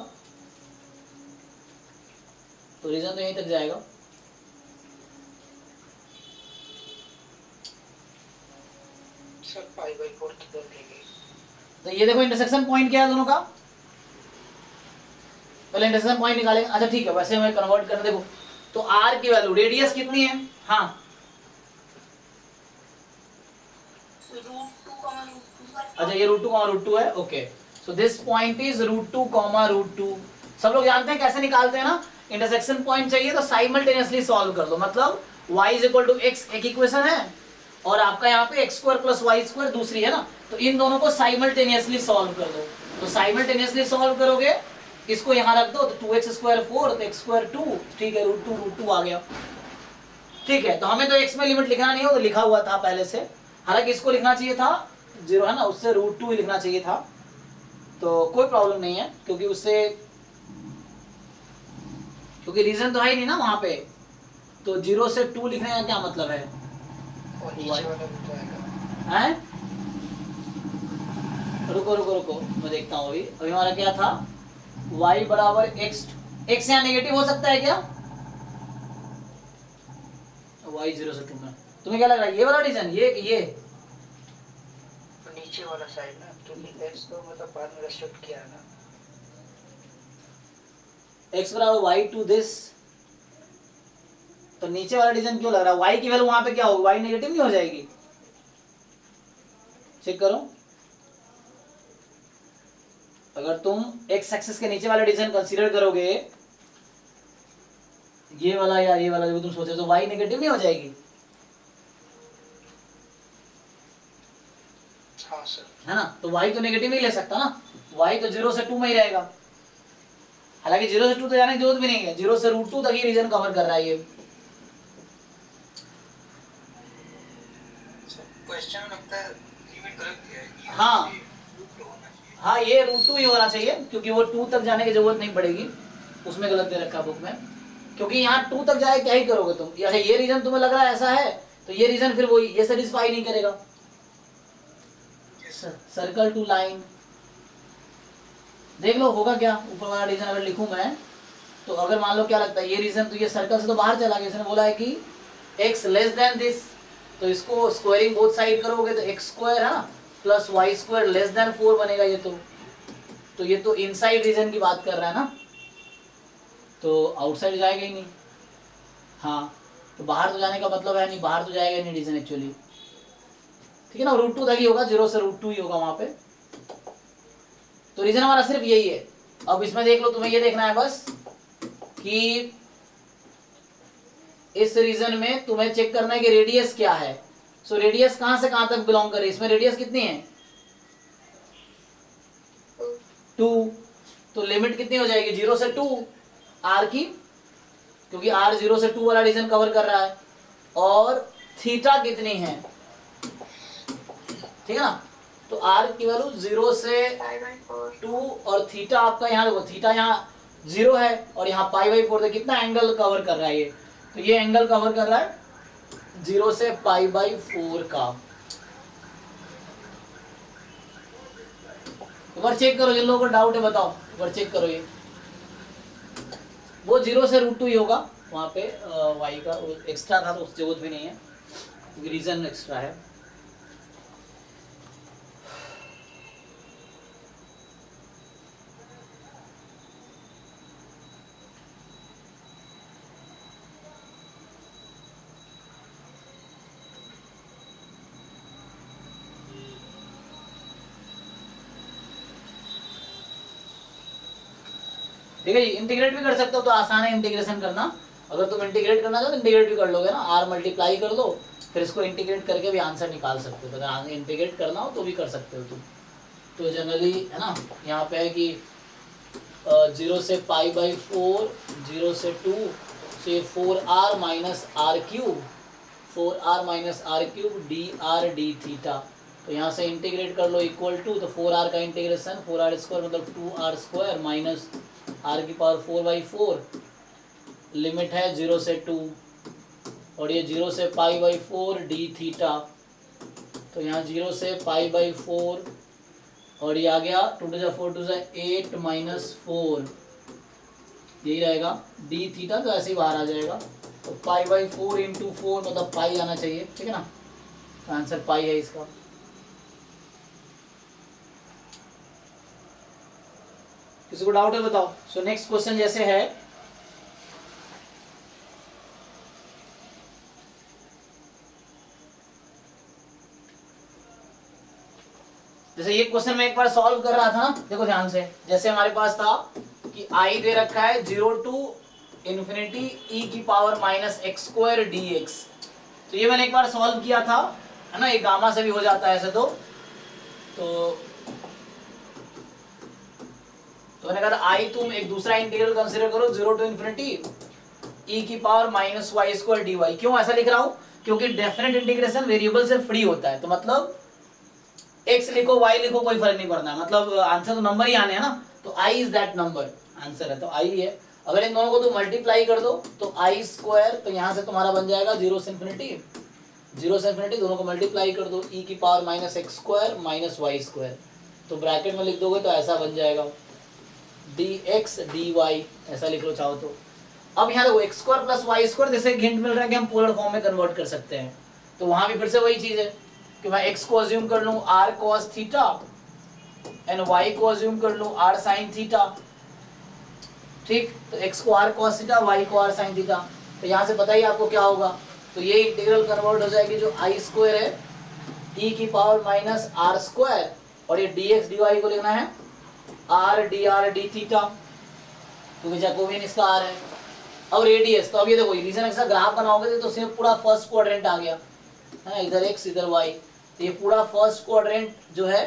तो रीजन तो यहीं तक जाएगा। सर पाई बाई 4 किधर लेंगे। तो ये देखो इंटरसेक्शन पॉइंट क्या है दोनों का, पहले इंटरसेक्शन पॉइंट निकालेंगे। अच्छा ठीक है, वैसे मैं कन्वर्ट करने, देखो तो r की वैल्यू, रेडियस कितनी है, हाँ अच्छा ये √2 है, okay. So this point is √2, सब लोग जानते हैं कैसे निकालते हैं ना, इंटरसेक्शन पॉइंट चाहिए तो साइमल्टेनियसली सॉल्व कर दो। मतलब y is equal to x एक इक्वेशन है, और आपका यहाँ पे x square plus y square दूसरी है ना, तो इन दोनों को साइमल्टेनियसली सॉल्व कर दो। तो साइमल्टेनियसली सॉल्व करोगे, इसको यहाँ रख दो तो 2x स्क्वायर 4 तो x स्क्वायर 2, ठीक है, √2 आ गया। ठीक है, तो हमें तो x में लिमिट लिखना नहीं हो, तो लिखा हुआ था पहले से, हालांकि इसको लिखना चाहिए था 0 है ना, उससे √2 ही लिखना चाहिए था, तो कोई प्रॉब्लम नहीं है, क्योंकि उससे क्योंकि रीजन तो है ही नहीं ना वहां पे, तो 0 से 2 लिखने का क्या मतलब है? हैं? रुको रुको रुको, मैं देखता हूँ अभी हमारा क्या था, y बराबर x यहाँ नेगेटिव हो सकता है क्या? y 0 से 2 में तुम्हें क्या लग रहा है, ये वाला रीजन, ये नीचे वाला साइड ना, क्योंकि x को मतलब बाद में रेस्ट्रिक्ट किया है ना, x बराबर y टू दिस, तो नीचे वाला रीजन क्यों लग रहा है? y की वैल्यू वहां पे क्या होगी, y नेगेटिव नहीं हो जाएगी? चेक करो, अगर तुम x एक्सिस के नीचे वाला रीजन कंसीडर करोगे, ये वाला या ये वाला जो तुम सोचे, तो y नेगेटिव नहीं हो जाएगी? हाँ सर, है ना, तो y तो नेगेटिव नहीं ले सकता ना, y तो 0 से 2 में ही रहेगा, हालांकि 0 से 2 तो जाने की जरूरत भी नहीं है, 0 से √2 तक ही रीजन कवर कर रहा है ये। क्वेश्चन में लगता है लिमिट गलत है। हाँ हाँ, ये √2 ही होना चाहिए, क्योंकि वो 2 तक जाने की जरूरत नहीं पड़ेगी, उसमें गलत दे रखा बुक में, क्योंकि यहाँ 2 तक जाए क्या ही करोगे तुम, या ये रीजन तुम्हें लग रहा है ऐसा है, तो ये रीजन फिर वही ये सेटिस्फाई नहीं करेगा। सर्कल टू लाइन, देख लो होगा क्या, ऊपर वाला रीजन अगर लिखूं मैं, तो अगर मान लो क्या लगता है, ये रीजन तो ये सर्कल से तो बाहर चला गया, इसने बोला है कि x लेस देन दिस, तो इसको स्क्वायरिंग बोथ साइड करोगे तो x स्क्वायर है ना plus y square less than 4 बनेगा, ये तो इनसाइड रीजन की बात कर रहा है ना, तो आउटसाइड जाएगा ही नहीं। हाँ, तो बाहर तो जाने का मतलब है नहीं, बाहर तो जाएगा नहीं रीजन एक्चुअली, ठीक है ना, √2 तक ही होगा, 0 से √2 ही होगा वहां पे, तो रीजन हमारा सिर्फ यही है। अब इसमें देख लो, तुम्हें ये देखना है बस कि इस रीजन में तुम्हें चेक करना है कि रेडियस क्या है। सो रेडियस कहां से कहां तक बिलोंग करे, इसमें रेडियस कितनी है 2, तो लिमिट कितनी हो जाएगी 0 से 2 r की, क्योंकि r 0 से 2 वाला रीजन कवर कर रहा है, और थीटा कितनी है, ठीक है ना, तो r की वैल्यू 0 से 2, और थीटा आपका यहाँ देखो, थीटा यहाँ 0 है और यहाँ π/4, तो कितना एंगल कवर कर रहा है ये, तो ये एंगल कवर कर रहा है 0 से π/4 का। एक बार चेक करो, जिन लोगों को डाउट है बताओ, एक बार चेक करो, ये वो 0 से √2 ही होगा, वहां पे y का एक्स्ट्रा था तो उस जरूरत भी नहीं है, क्योंकि रीजन एक्स्ट्रा है। ठीक है जी, इंटीग्रेट भी कर सकते हो, तो आसान है इंटीग्रेशन करना, अगर तुम इंटीग्रेट करना चाहो तो इंटीग्रेट भी कर लोगे ना, r मल्टीप्लाई कर दो, फिर इसको इंटीग्रेट करके भी आंसर निकाल सकते हो, अगर इंटीग्रेट करना हो तो भी कर सकते हो तुम। तो जनरली है ना, यहाँ पे है कि 0 से π/4, 0 से 2 से 4r minus r cube, 4r minus r cube dr d theta, तो यहाँ से इंटीग्रेट कर लो इक्वल टू, तो 4r का इंटीग्रेशन 4r स्क्वायर मतलब 2r स्क्वायर माइनस r की पावर 4/4, लिमिट है 0 से 2, और ये 0 से π/4 d थीटा, तो यहाँ 0 से π/4, और ये आ गया 2 to the 4 to the 8 minus 4, यही रहेगा d थीटा, तो ऐसे ही बाहर आ जाएगा, तो π/4 इंटू 4 मतलब पाई आना चाहिए, ठीक है ना, तो आंसर पाई है इसका। किसी को डाउट है बताओ। सो नेक्स्ट क्वेश्चन जैसे है, जैसे ये क्वेश्चन मैं एक बार सॉल्व कर रहा था ना, देखो ध्यान से, जैसे हमारे पास था कि i दे रखा है 0 to ∞ e की power minus x square dx, तो ये मैंने एक बार सॉल्व किया था, है ना, ये गामा से भी हो जाता है ऐसे तो मैंने कहा आई तुम एक दूसरा इंटीग्रल कंसीडर करो 0 टू इंफिनिटी e की power minus y square d y. क्यों ऐसा लिख रहा हूं? क्योंकि डेफिनेट इंटीग्रेशन वेरिएबल से फ्री होता है, तो मतलब x लिखो y लिखो कोई फर्क नहीं पड़ता, मतलब आंसर तो नंबर ही आने हैं ना, तो i is that number, answer है तो i है। अगर इन दोनों को तुम मल्टीप्लाई कर दो तो i स्क्वायर, तो यहां से तुम्हारा बन जाएगा 0 से इंफिनिटी दोनों को मल्टीप्लाई कर दो e की power minus x square minus y square, तो ब्रैकेट में लिख दोगे तो ऐसा बन जाएगा dx dy, ऐसा लिख लो चाहो तो। अब यहाँ देखो x square plus y square, जैसे एक हिंट मिल रहा है कि हम पोलर फॉर्म में कन्वर्ट कर सकते हैं, तो वहां भी फिर से वही चीज है कि मैं x को अज्यूम कर लूं r cos theta and y को अज्यूम कर लूं r sin थीटा, ठीक, तो x को r cos थीटा y को r sin थीटा, तो यहाँ से बताइए आपको क्या होगा, तो ये इंटीग्रल कन्वर्ट हो जाएगी जो i स्क्वायर है e की पावर माइनस r स्क्वायर, और ये dx dy को लिखना है r d थीटा, क्योंकि जैकोबियन इसका r है। अब रेडियस, तो अब ये देखो रीजन एक्स का ग्राफ बनाओगे तो सिर्फ पूरा फर्स्ट क्वाड्रेंट आ गया है, इधर x इधर y, तो ये पूरा फर्स्ट क्वाड्रेंट जो है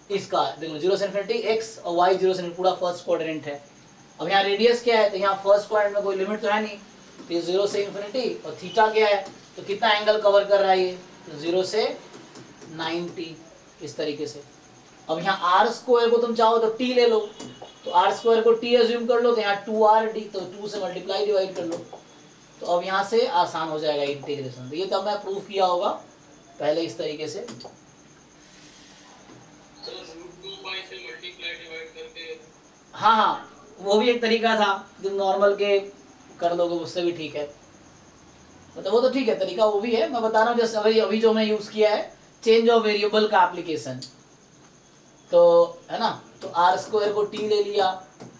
इसका देखो 0 से इनफिनिटी x और y 0 से पूरा फर्स्ट क्वाड्रेंट है। अब यहाँ रेडियस क्या है, तो यहाँ फर्स्ट क्वाड्रेंट में कोई लिमिट तो है नहीं, तो ये 0 से इनफिनिटी, और थीटा क्या है, तो कितना एंगल कवर कर रहा है ये, तो 0 से 90 इस तरीके से। अब यहाँ r स्क्वायर को तुम चाहो तो t ले लो, तो r स्क्वायर को t अज्यूम कर लो, तो यहाँ 2rd, तो 2 से मल्टीप्लाई डिवाइड कर लो, तो अब यहाँ से आसान हो जाएगा इंटीग्रेशन। तो ये तब मैं प्रूफ किया होगा पहले इस तरीके से। हाँ हाँ, वो भी एक तरीका था, तुम नॉर्मल के कर लोगे उससे भी ठीक है, मतलब वो तो ठीक है तरीका, वो भी है, मैं बता रहा हूँ जैसे अभी जो मैं यूज किया है चेंज ऑफ वेरिएबल का एप्लीकेशन, तो है ना, तो r स्क्वायर को t ले लिया,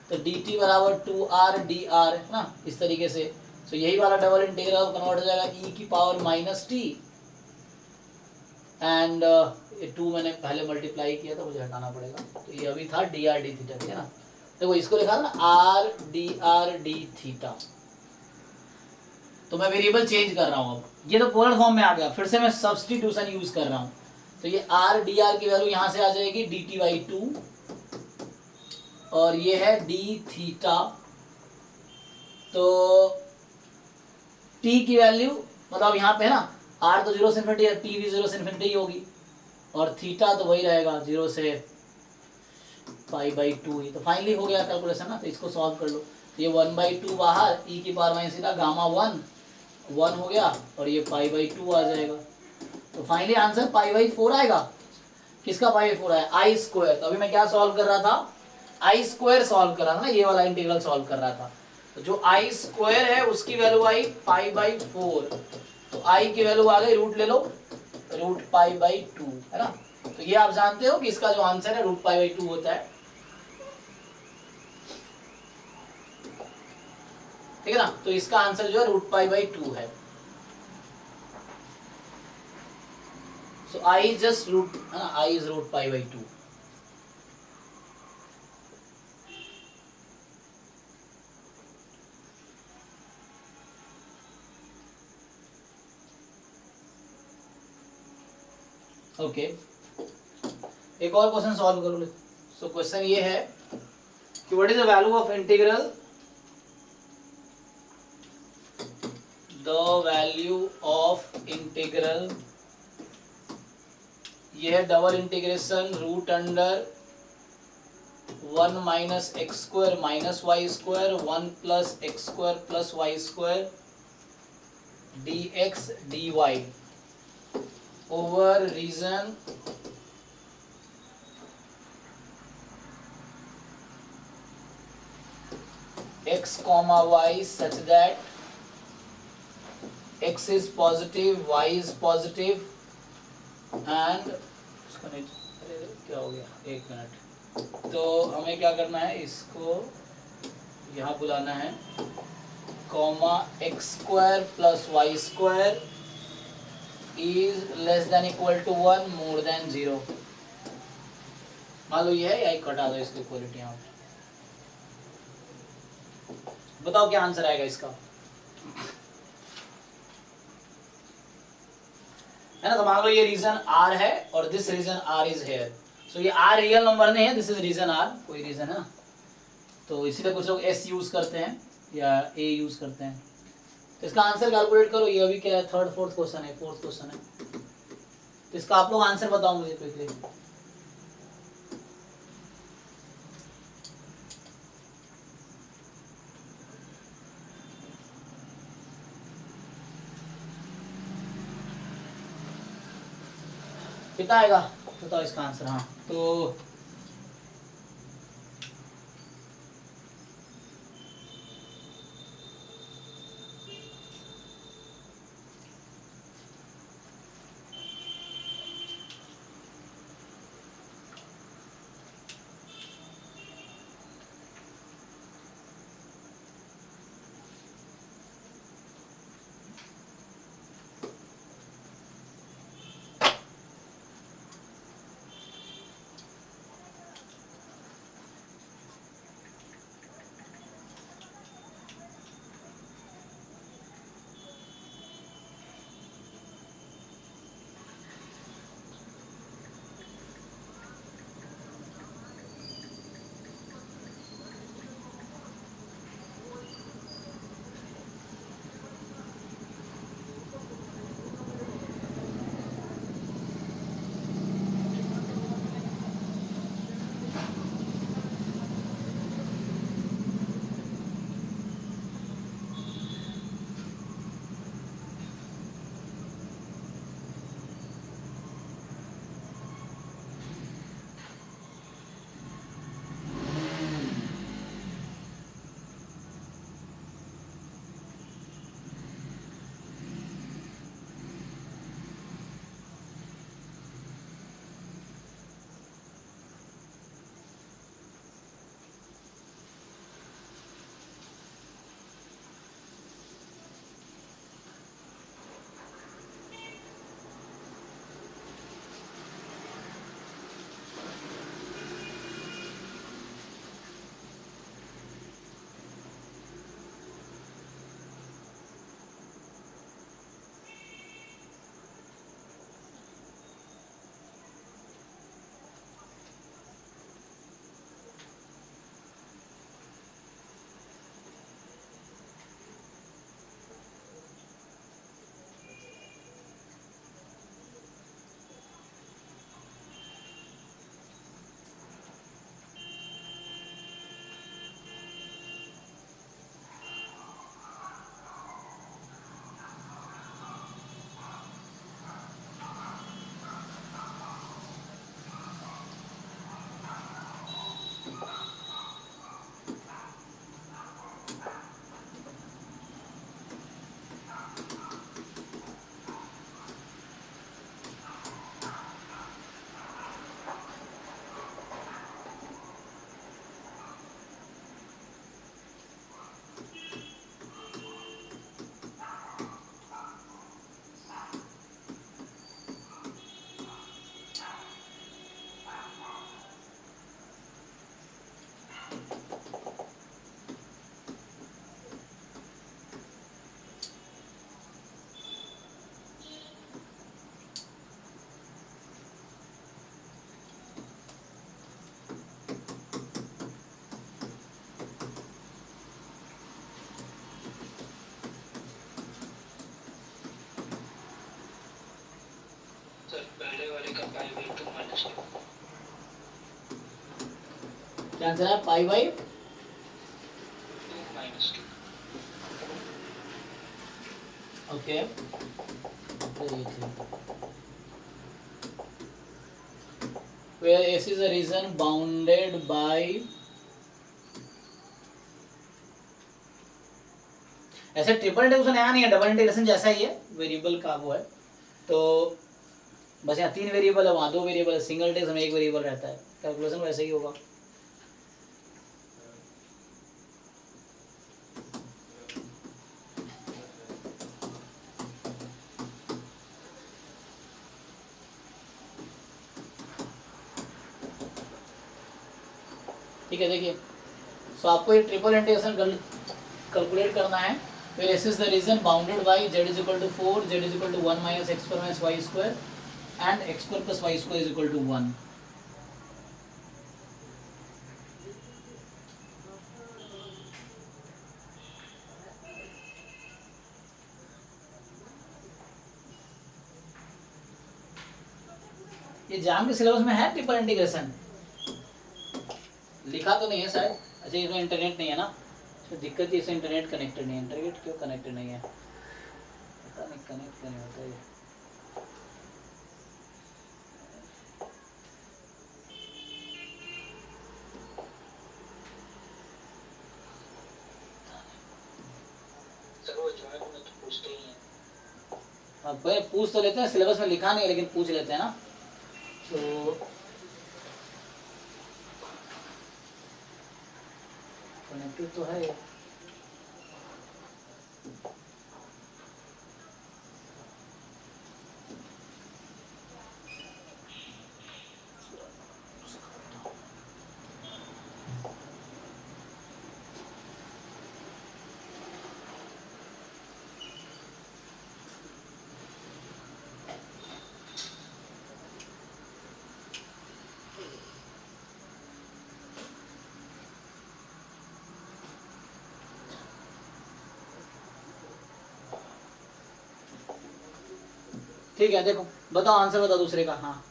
तो dt बराबर 2r dr है ना, इस तरीके से। तो यही वाला डबल इंटीग्रल कन्वर्ट हो जाएगा e की पावर माइनस टी, एंड ये 2 मैंने पहले मल्टीप्लाई किया था, मुझे हटाना पड़ेगा, तो ये अभी था dr d थीटा, ठीक है ना, देखो इसको लिखा था ना r dr d थीटा, तो मैं वेरिएबल चेंज कर रहा हूँ, अब ये तो पोलर फॉर्म में आ गया, फिर से मैं सब्स्टिट्यूशन यूज कर रहा हूँ, तो ये r dr की वैल्यू यहाँ से आ जाएगी dt बाई 2, और ये है d थीटा, तो t की वैल्यू मतलब यहाँ पे है ना, r तो 0 से इनफिनिटी है, t भी 0 से इनफिनिटी होगी, और थीटा तो वही रहेगा 0 से पाई बाई 2 ही, तो फाइनली हो गया कैलकुलेशन ना, तो इसको सॉल्व कर लो, तो ये 1/2 बाहर, e की पावर माइनस थीटा गामा 1 हो गया, और ये पाई बाई 2 आ जाएगा, तो फाइनली आंसर पाई बाई 4 आएगा। किसका पाई बाई 4 आया, आई स्क्वायर। तो अभी मैं क्या सॉल्व कर रहा था, आई स्क्वायर सॉल्व कर रहा था ना, ये वाला इंटीग्रल सॉल्व कर रहा था, तो जो आई स्क्वायर है उसकी वैल्यू आई पाई बाई 4, तो आई की वैल्यू आ गई, रूट ले लो, रूट पाई बाई 2 है ना, तो ये आप जानते हो कि इसका जो आंसर है रूट पाई बाई 2 होता है, ठीक है ना, तो इसका आंसर जो है रूट पाई बाई 2 है। So I is just root, I is root pi by 2. Okay. एक और क्वेश्चन सॉल्व कर लो। सो क्वेश्चन ये है कि what is the value of integral, the value of integral, ये है double integration root under 1 minus x square minus y square 1 plus x square plus y square d x D y over region x comma y such that x is positive, y is positive and क्या हो गया, एक minute, तो हमें क्या करना है, इसको यहाँ बुलाना है, comma x square plus y square is less than equal to 1 more than 0, मान लो ये है, या कटा दो इसकी इक्वलिटी यहाँ, बताओ क्या आंसर आएगा इसका। है ना। तो मान लो ये रीजन R है और this region R is here, so ये R रियल नंबर नहीं है, दिस इज रीजन R, कोई रीजन है ना। तो इसीलिए कुछ लोग S यूज करते हैं या A यूज करते हैं। तो इसका आंसर कैलकुलेट करो, ये अभी क्या है, थर्ड फोर्थ क्वेश्चन है, फोर्थ क्वेश्चन है। तो इसका आप लोग आंसर बताओ मुझे क्विकली। कितना आएगा बताओ इसका आंसर। हाँ तो पहले वाले का पाई बाई 2 माइनस 2। क्या आंसर है, pi by 2 minus 2। Okay. Where S is a region bounded by, ऐसे ट्रिपल इंटीग्रेशन नया नहीं है, डबल इंटीग्रेशन जैसा ही है, वेरिएबल का वो है। तो बस यहाँ 3 वेरिएबल है, वहाँ 2 वेरिएबल है, सिंगल इंटीग्रेशन में 1 वेरिएबल रहता है, कैलकुलेशन वैसे ही होगा। ठीक है, देखिए, सो आपको ये ट्रिपल इंटीग्रेशन कैलकुलेट करना है। फिर this is the region bounded by z is equal to 4, z is equal to 1 minus x square minus y square and x square plus y square is equal to 1. ये जाम के syllabus में है triple integration? लिखा तो नहीं है शायद। अच्छा इसमें इंटरनेट नहीं है ना, तो दिक्कत है, इसमें इंटरनेट कनेक्टेड नहीं है। इंटरनेट क्यों कनेक्टेड नहीं है पता नहीं, कनेक्ट क्यों नहीं होता है। सर वो ज्वाइन में तो पूछते ही हैं। अब भाई पूछ तो लेते हैं, सिलेबस में लिखा नहीं है लेकिन पूछ लेते हैं ना। तो कनेक्टेड तो है। ठीक है देखो, बताओ आंसर बताओ दूसरे का। हाँ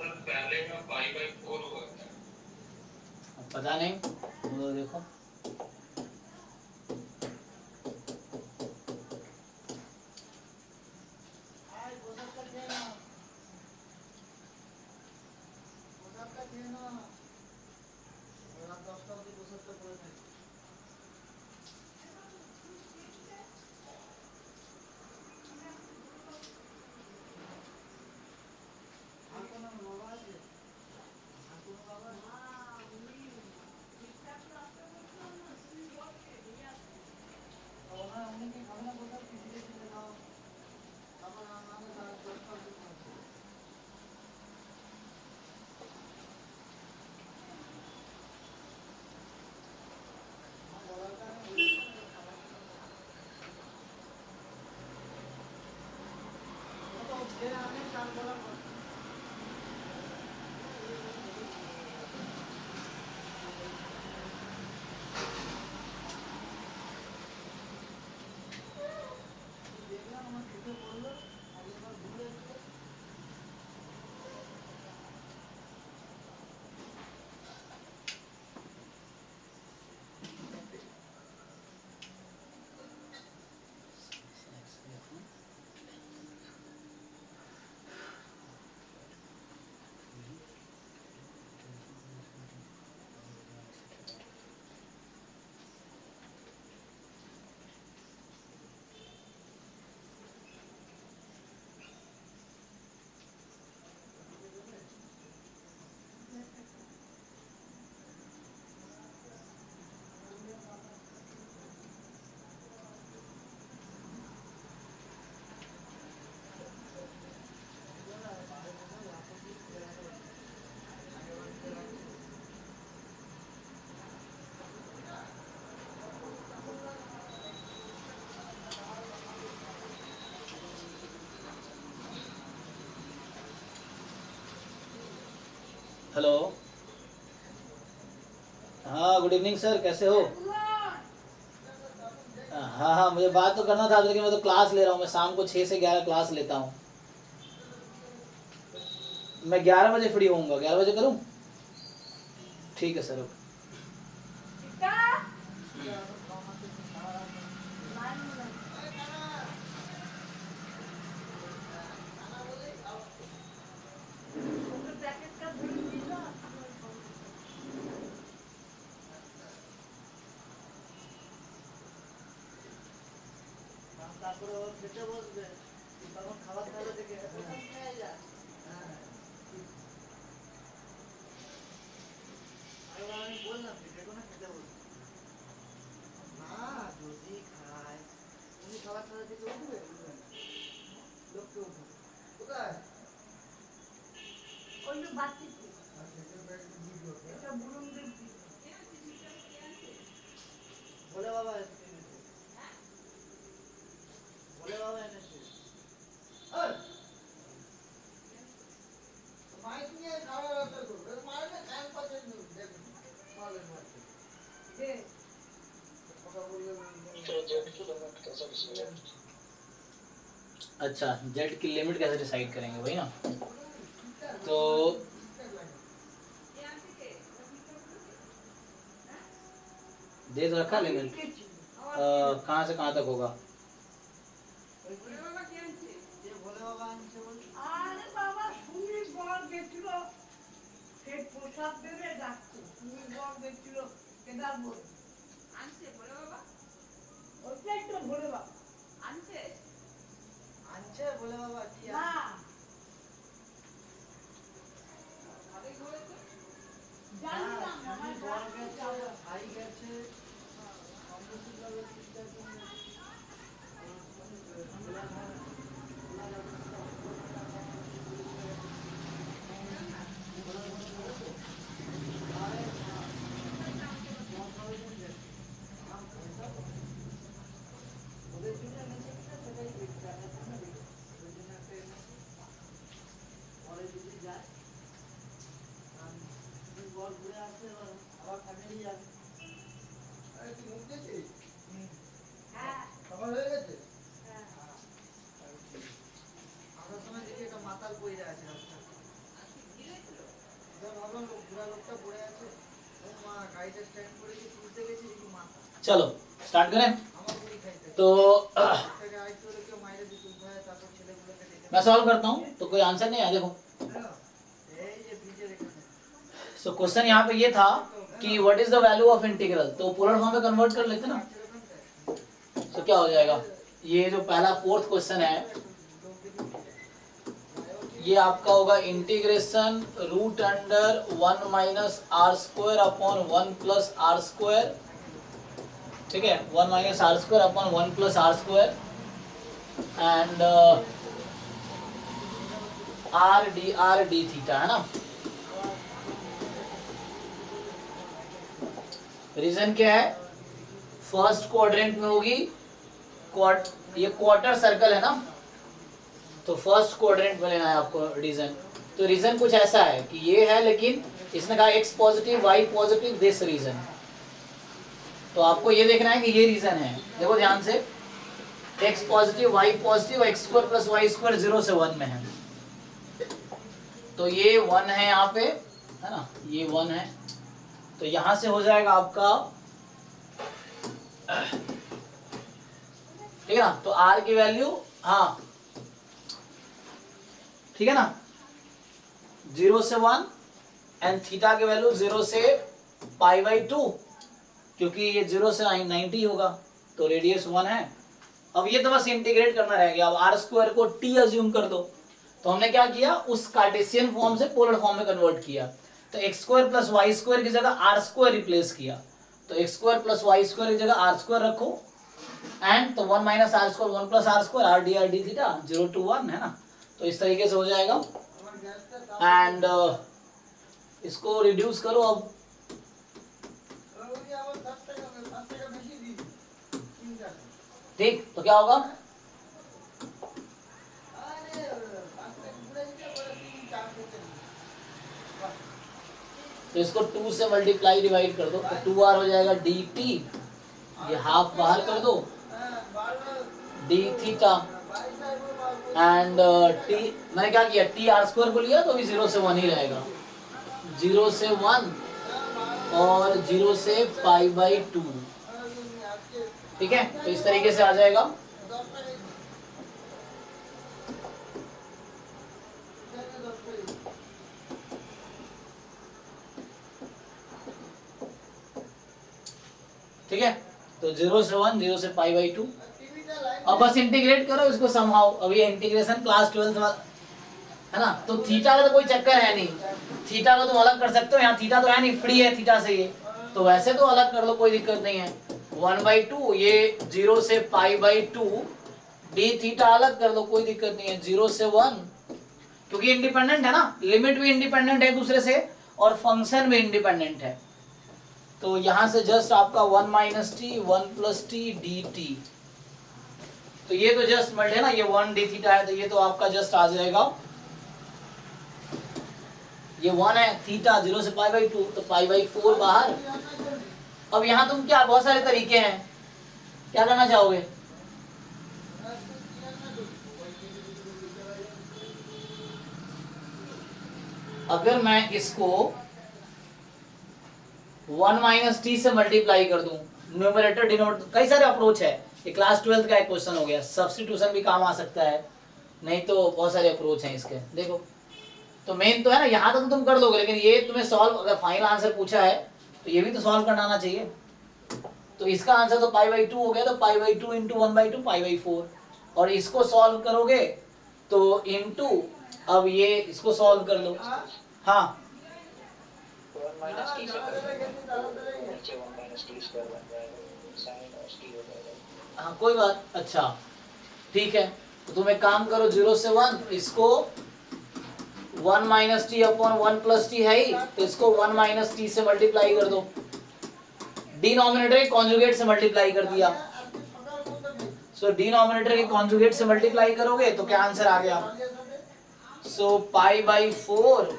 सर पहले का पाई बाई 4 हुआ था। अब पता नहीं, तो देखो हेलो, हाँ गुड इवनिंग सर, कैसे हो? हाँ हाँ, मुझे बात तो करना था, लेकिन मैं तो क्लास ले रहा हूँ। मैं शाम को 6 से 11 क्लास लेता हूँ। मैं 11 बजे फ्री होऊंगा। 11 बजे करूँ? ठीक है सर, ओके। খেতে বসবে তখন খাবার খাবে দেখে খেয়ে যা হ্যাঁ আমি বললাম যে কোনো খেতে বসবে না যদি খায় উনি খাবার খাওয়া থেকে উঠবে উঠবে না লোককে উঠবে কোথায় ওই যে বাচ্চি এটা বুলুন দিচ্ছি বলে বাবা বলে বাবা এনেছে মাইক নিয়ে খাওয়ার ব্যবস্থা করবে মায়ের না কান পাতে দেখুন মালের মারতে কথা বললে अच्छा, जेड की लिमिट कैसे डिसाइड करेंगे, वही ना? तो दे तो रखा, लेकिन कहाँ से कहाँ तक होगा? আরে বাবা সুমি বল গেছিল সে প্রসাদ দেবে ডাকছে সুমি বল গেছিল কেদার বল আনছে বলে বাবা ওইটাই তো বলে বাবা আনছে আনছে বলে বাবা কি না আরে ঘরে তো জানি না আমার বল গেছে ভাই গেছে কমপ্লিট করে চিন্তা করে चलो स्टार्ट करें। तो मैं सॉल्व करता हूँ, तो कोई आंसर नहीं है। देखो, सो क्वेश्चन यहाँ पे ये था कि what is the value of integral, तो पोलर फॉर्म में कन्वर्ट कर लेते ना। तो क्या हो जाएगा, ये जो पहला फोर्थ क्वेश्चन है, ये आपका होगा integration root under 1 minus r square upon 1 plus r square, ठीक है, 1 minus r square upon 1 plus r square and r d theta, है ना। रीजन क्या है, फर्स्ट क्वाड्रेंट में होगी, ये क्वार्टर सर्कल है ना, तो फर्स्ट क्वाड्रेंट में लेना है आपको रीजन। तो रीजन कुछ ऐसा है कि ये है, लेकिन इसने कहा x positive y positive this region, तो आपको ये देखना है कि ये रीजन है। देखो ध्यान से, x positive y positive, x square plus y square 0 से 1 में है, तो ये 1 है यहाँ पे, है ना, ये 1 है, तो यहां से हो जाएगा आपका, ठीक है ना। तो r की वैल्यू, हाँ ठीक है ना, 0 से 1 एंड थीटा की वैल्यू 0 से π/2, क्योंकि ये 0 से 90 होगा, तो रेडियस 1 है। अब ये तो बस इंटीग्रेट करना रह गया। अब आर स्क्वायर को t अज्यूम कर दो, तो हमने क्या किया, उस कार्टेशियन फॉर्म से पोलर फॉर्म में कन्वर्ट किया। तो x square plus y square की जगह आर स्क्वायर रिप्लेस किया, तो x square plus y square की जगह आर स्क्वायर रखो, एंड तो 1 minus r square 1 plus r square r d theta 0 to 1, है ना। तो इस तरीके से हो जाएगा, एंड इसको रिड्यूस करो। अब ठीक, तो क्या होगा, तो इसको 2 से मल्टीप्लाई डिवाइड कर दो तो 2r हो जाएगा dt, ये हाफ बाहर कर दो d थीटा एंड t मैंने क्या किया t r स्क्वायर को लिया तो अभी 0 से 1 ही रहेगा, 0 से 1 और 0 से पाई बाई 2, ठीक है। तो इस तरीके से आ जाएगा। ठीक है, तो 0 से 1, 0 से पाई बाई 2। अब बस इंटीग्रेट करो इसको समहाउ। अब ये इंटीग्रेशन क्लास 12 वाला है ना, तो थीटा का तो कोई चक्कर है नहीं, थीटा को तुम अलग कर सकते हो, यहाँ थीटा तो है नहीं, फ्री है थीटा से ये, तो वैसे तो अलग कर लो, कोई दिक्कत नहीं है। 1/2 ये 0 से पाई बाई 2 डी थीटा अलग कर लो, कोई दिक्कत नहीं है। 0 से 1 क्योंकि इंडिपेंडेंट है ना, लिमिट भी इंडिपेंडेंट है दूसरे से और फंक्शन भी इंडिपेंडेंट है, तो यहां से जस्ट आपका 1 minus T 1 plus T D t, तो ये तो जस्ट मल्ट है ना, ये 1 डी थीटा है, तो ये तो आपका जस्ट आ जाएगा, ये 1 है थीटा 0 से पाई बाई 2 तो पाई बाई 4 बाहर। अब यहाँ तुम क्या, बहुत सारे तरीके हैं, क्या करना चाहोगे? अगर मैं इसको 1 माइनस टी से मल्टीप्लाई कर दूं, न्यूमरेटर डिनोमिनेटर, कई सारे अप्रोच है, ये क्लास 12 का एक क्वेश्चन हो गया, सब्स्टिट्यूशन भी काम आ सकता है, नहीं तो बहुत सारे अप्रोच हैं इसके। देखो तो मेन तो है ना, यहाँ तक तो तुम कर लोगे, लेकिन ये तुम्हें सॉल्व, अगर फाइनल आंसर पूछा है तो ये भी तो सॉल्व करना आना चाहिए। तो इसका आंसर तो पाई बाई 2 हो गया, तो pi by 2 into 1/2 pi by 4, और इसको सॉल्व करोगे तो इंटू, अब ये इसको सॉल्व कर लो, हाँ हाँ कोई बात, अच्छा ठीक है, तो तुम एक काम करो 0 से 1, इसको 1 minus t upon 1 plus T है ही, तो इसको 1 माइनस टी से मल्टीप्लाई कर दो, डिनोमिनेटर के कॉन्जुगेट से मल्टीप्लाई कर दिया, सो डिनोमिनेटर के कॉन्जुगेट से मल्टीप्लाई करोगे तो क्या आंसर आ गया, सो पाई बाई 4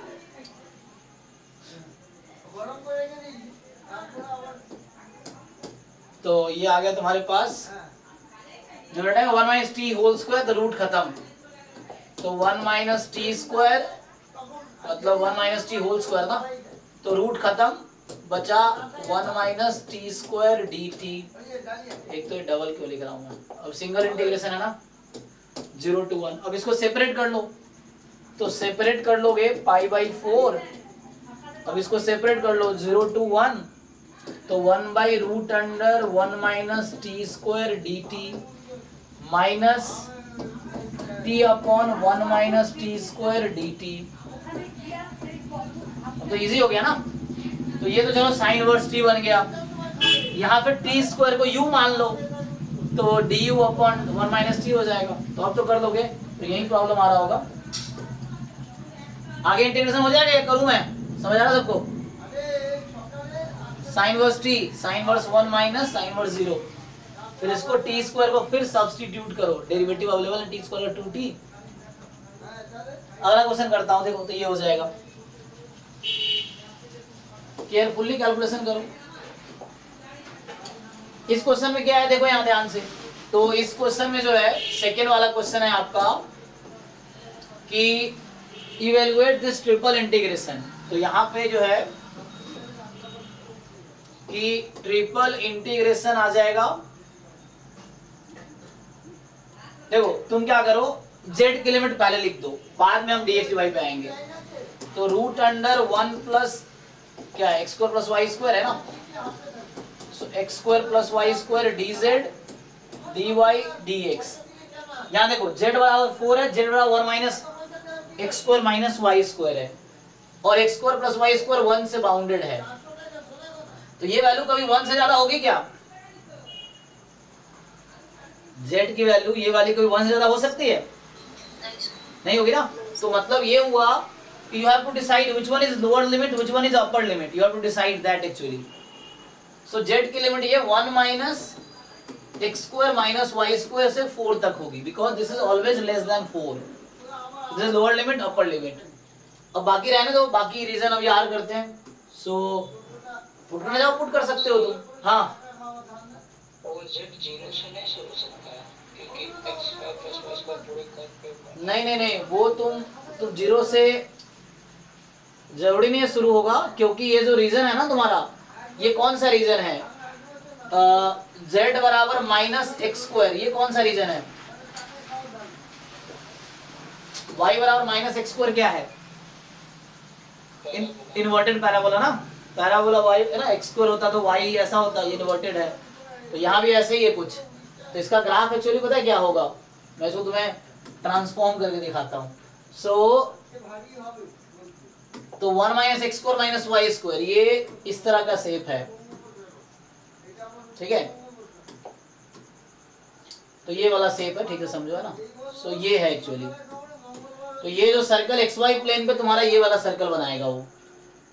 तो ये आ गया तुम्हारे पास, जो बेटा 1 माइनस टी होल स्क्वायर, तो रूट खत्म, तो 1 माइनस टी स्क्वायर मतलब 1 माइनस टी होल स्क्वायर ना, तो रूट खत्म, बचा 1 minus t square d T. एक तो ये डबल क्यों लिख रहा हूँ मैं, अब सिंगल इंटीग्रेशन है ना, 0 to 1। अब इसको सेपरेट कर लो, तो सेपरेट कर लोगे पाई बाई 4, अब इसको सेपरेट कर लो 0 to 1, तो 1 by root under 1 minus t square d t minus t upon 1 minus t square d t. तो इजी हो गया ना, तो ये तो चलो साइन वर्स टी बन गया, यहाँ पे टी स्क्वायर को यू मान लो तो D you upon 1 minus T हो जाएगा, तो अब तो कर लोगे, तो यही प्रॉब्लम आ रहा होगा। आगे इंटीग्रेशन हो जाएगा या करूं मैं, समझ आ रहा सबको? Sine inverse t, sine inverse 1 minus sine inverse 0, फिर इसको टी स्क्वायर को फिर सब्स्टिट्यूट करो, डेरिवेटिव अवेलेबल है टी स्क्वायर 2t। अगला क्वेश्चन करता हूं, देखो तो ये हो जाएगा, केयरफुली कैलकुलेशन करो। इस क्वेश्चन में क्या है देखो यहाँ ध्यान से, तो इस क्वेश्चन में जो है सेकेंड वाला क्वेश्चन है आपका कि इवेलुएट दिस ट्रिपल इंटीग्रेशन, तो यहाँ पे जो है कि ट्रिपल इंटीग्रेशन आ जाएगा। देखो तुम क्या करो, z की लिमिट पहले लिख दो, बाद में हम dx dy पे आएंगे, तो रूट अंडर 1 प्लस क्या है x square plus y square है ना, so x square plus y square dz dy dx। यहाँ देखो z बराबर 4 है, z बराबर 1 minus x square minus y square है, और x square plus y square 1 से बाउंडेड है, तो ये वैल्यू कभी 1 से ज्यादा होगी क्या? z की वैल्यू ये वाली कभी 1 से ज्यादा हो सकती है? नहीं होगी ना, तो मतलब ये हुआ you have to decide which one is lower limit, which one is upper limit, you have to decide that actually। so z की लिमिट ये 1 minus x square minus y square से 4 तक होगी, because this is always less than 4, this is lower limit upper limit। अब बाकी रहने दो, बाकी रीजन अब याद करते हैं। सो पुट करना जाओ, पुट कर सकते हो तुम। हाँ वो जेड जीरो से नहीं शुरू हो सकता है क्योंकि x square plus y square पूरे करके नहीं, वो तुम जीरो से जरूरी नहीं है शुरू होगा, क्योंकि ये जो रीजन है ना तुम्हारा, ये कौन सा रीजन है, z बराबर माइनस एक्स स्क्वायर, ये कौन सा रीजन है, y बराबर माइनस एक्स स्क्वायर क्या है, इन्वर्टेड पैराबोला ना, पैराबोला y है ना, एक्स स्क्वायर होता तो y ऐसा होता, ये इन्वर्टेड है, तो यहाँ भी ऐसे ही है कुछ। तो इसका ग्राफ एक्चुअली पता है क्या होगा, मैं इसको तुम्हें ट्रांसफॉर्म करके दिखाता हूँ। तो 1 minus x square minus y square, ये इस तरह का शेप है, ठीक है, तो ये वाला शेप है, ठीक है, समझो है ना। सो ये है एक्चुअली, तो ये जो सर्कल एक्स वाई प्लेन पे तुम्हारा ये वाला सर्कल बनाएगा वो,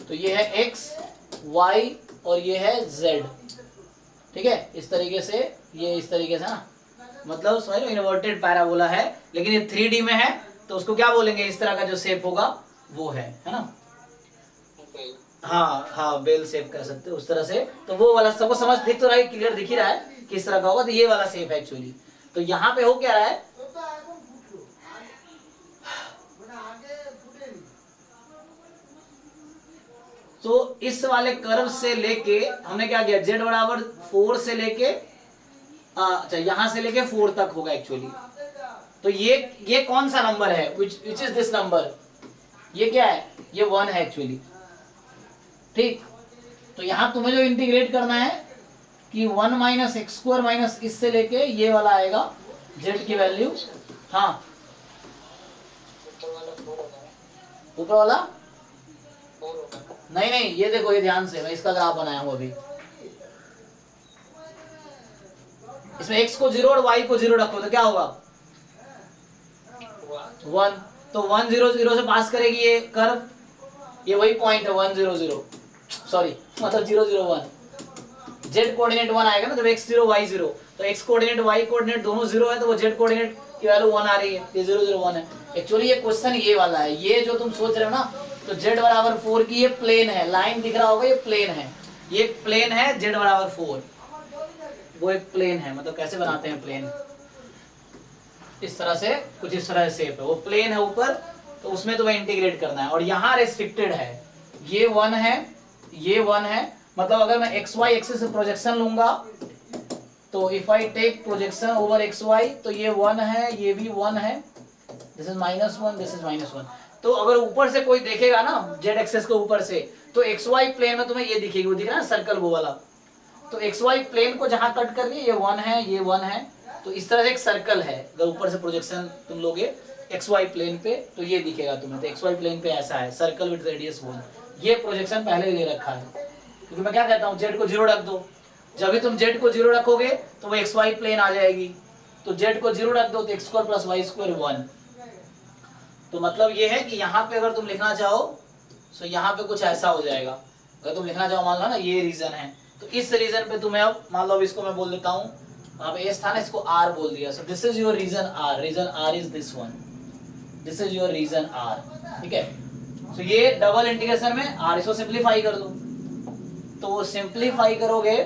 तो ये है एक्स वाई और ये है जेड, ठीक है, इस तरीके से, ये इस तरीके से ना, मतलब समझ लो इन्वर्टेड पैराबोला है, लेकिन ये 3D में है, तो उसको क्या बोलेंगे, इस तरह का जो शेप होगा वो है ना। हाँ बेल शेप कह सकते हो उस तरह से। तो वो वाला सबको समझ दिख तो रहा है, क्लियर दिख ही रहा है किस तरह का होगा, तो ये वाला शेप है एक्चुअली। तो यहाँ पे हो क्या रहा है, तो इस वाले कर्व से लेके हमने क्या किया, z बराबर 4 से लेके अच्छा यहां से लेके 4 तक होगा एक्चुअली। तो ये कौन सा नंबर है, which is this नंबर, ये क्या है, ये 1 है एक्चुअली, ठीक। तो यहां तुम्हें जो इंटीग्रेट करना है कि 1 माइनस एक्स स्क्वायर माइनस इससे लेके ये वाला आएगा z की वैल्यू, हाँ ऊपर वाला नहीं, ये देखो, ये ध्यान से मैं इसका ग्राफ बनाया हूं अभी, इसमें x को 0 और y को 0 रखो तो क्या होगा 1, तो 1 0 0 से पास करेगी ये कर्व, ये वही पॉइंट है 1 0 0, सॉरी मतलब 0 0 1, z कोऑर्डिनेट 1 आएगा ना, जब x 0 y 0, तो x कोऑर्डिनेट y कोऑर्डिनेट दोनों 0 है, तो वो z कोऑर्डिनेट की वैल्यू 1 आ रही है, ये 0 0 1 है। एक्चुअली ये क्वेश्चन ये वाला है, ये जो तुम सोच रहे हो ना, तो z बराबर 4 की ये प्लेन है, लाइन दिख रहा होगा, ये प्लेन है, ये प्लेन है z बराबर 4, वो एक प्लेन है, मतलब कैसे बनाते हैं प्लेन, इस तरह से, कुछ इस तरह से शेप है, वो प्लेन है ऊपर, तो उसमें तुम्हें इंटीग्रेट करना है, और यहाँ रेस्ट्रिक्टेड है, ये 1 है, ये 1 है, मतलब अगर मैं एक्स वाई एक्सिस से प्रोजेक्शन लूंगा, तो if I take projection over x y, तो ये 1 है, ये भी 1 है, दिस इज -1, दिस इज -1। तो अगर ऊपर से कोई देखेगा ना जेड एक्सेस के ऊपर से, तो एक्स वाई प्लेन में तुम्हें ये दिखेगी, वो दिख रहा है सर्कल वो वाला, तो एक्स वाई प्लेन को जहां कट कर रही है, ये 1 है, ये 1 है, तो इस तरह से एक सर्कल है, अगर ऊपर से प्रोजेक्शन तुम लोगे एक्स वाई प्लेन पे, तो ये दिखेगा तुम्हें, तो एक्स वाई प्लेन पे ऐसा है सर्कल विद रेडियस 1, ये प्रोजेक्शन पहले दे रखा है, क्योंकि मैं क्या कहता हूँ जेड को 0 रख दो, जब भी तुम जेड को 0 रखोगे तो वो एक्स वाई प्लेन आ जाएगी, तो जेड को 0 रख दो तो x square plus y square 1। तो मतलब ये है कि यहाँ पे अगर तुम लिखना चाहो तो यहाँ पे कुछ ऐसा हो जाएगा, अगर तुम लिखना चाहो, मान लो ना ये रीजन है, तो इस रीजन पे तुम्हें अब मान लो अब इसको मैं बोल देता हूँ, वहाँ पे एस था ना, इसको आर बोल दिया, so this is your region r, region r is this one, this is your region r, ठीक है। तो ये डबल इंटीग्रेशन में आर, इसको सिंप्लीफाई कर दो, तो सिंप्लीफाई करोगे,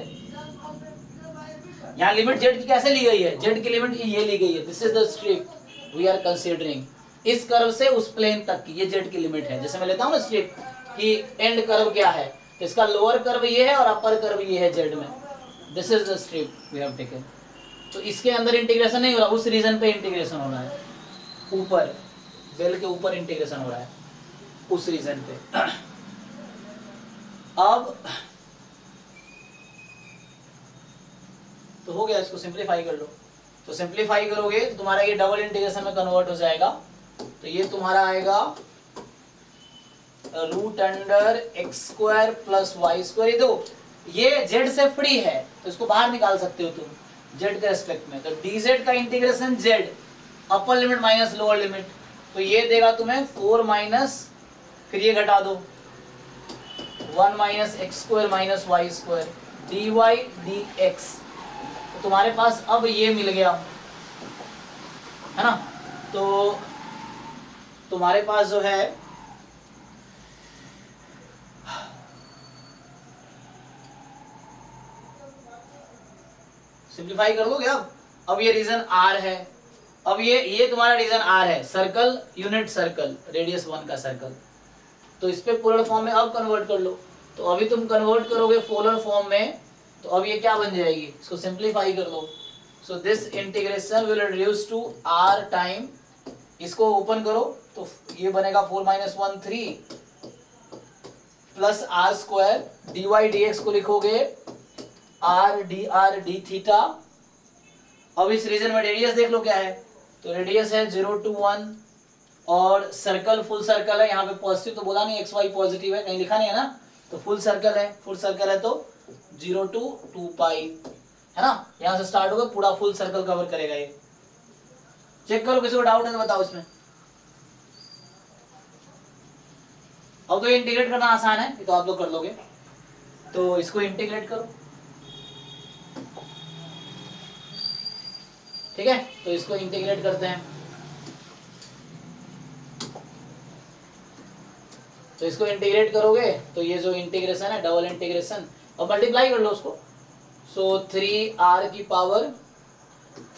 यहाँ लिमिट जेड की कैसे ली गई है, जेड की लिमिट ये ली गई है, this is the strip we are considering, इस कर्व से उस प्लेन तक की ये जेड की लिमिट है। जैसे मैं लेता हूँ ना स्ट्रिप कि एंड कर्व क्या है, तो इसका लोअर कर्व ये है और अपर कर्व ये है जेड में, this is the strip we have taken. तो इसके अंदर इंटीग्रेशन नहीं हो रहा, उस रीजन पे इंटीग्रेशन हो रहा है, ऊपर बेल के ऊपर इंटीग्रेशन हो रहा है उस रीजन पे। अब तो हो गया, इसको सिंप्लीफाई कर लो, तो सिंप्लीफाई करोगे तो तुम्हारा ये डबल इंटीग्रेशन में कन्वर्ट हो जाएगा, तो ये तुम्हारा आएगा root under x square plus y square, ये दो ये जेड से फ्री है तो इसको बाहर निकाल सकते हो तुम जेड के रेस्पेक्ट में, तो dz का integration Z upper limit minus lower limit, तो ये देगा तुम्हें 4 माइनस, फिर ये घटा दो 1 minus x square minus y square dy dx, तो तुम्हारे पास अब ये मिल गया है ना। तो तुम्हारे पास जो है सिंप्लीफाई कर लोगे अब ये रीजन आर है, अब ये तुम्हारा रीजन आर है, सर्कल यूनिट सर्कल रेडियस 1 का सर्कल, तो इस पे पोलर फॉर्म में अब कन्वर्ट कर लो। तो अभी तुम कन्वर्ट करोगे पोलर फॉर्म में, तो अब ये क्या बन जाएगी, इसको सिंप्लीफाई कर लो। So this integration will reduce to r time, इसको ओपन करो तो ये बनेगा 4 - 1 3 plus r square, d y D x को लिखोगे आर डी थीटा। अब इस रीजन में रेडियस देख लो क्या है, तो रेडियस है 0 to 1 और सर्कल फुल सर्कल है, यहाँ पे पॉजिटिव तो बोला नहीं, एक्स वाई पॉजिटिव है, कहीं लिखा नहीं है ना, तो फुल सर्कल है, फुल सर्कल है तो 0 to 2 पाई है ना, यहाँ से स्टार्ट होगा पूरा फुल सर्कल कवर करेगा ये। चेक करो किसी को डाउट है तो बताओ इसमें। अब तो इंटीग्रेट करना आसान है, ये तो आप लोग कर लोगे, तो इसको इंटीग्रेट करो, ठीक है, तो इसको इंटीग्रेट करते हैं, तो इसको इंटीग्रेट करोगे तो ये जो इंटीग्रेशन है डबल इंटीग्रेशन, और मल्टीप्लाई कर लो उसको, सो 3r की power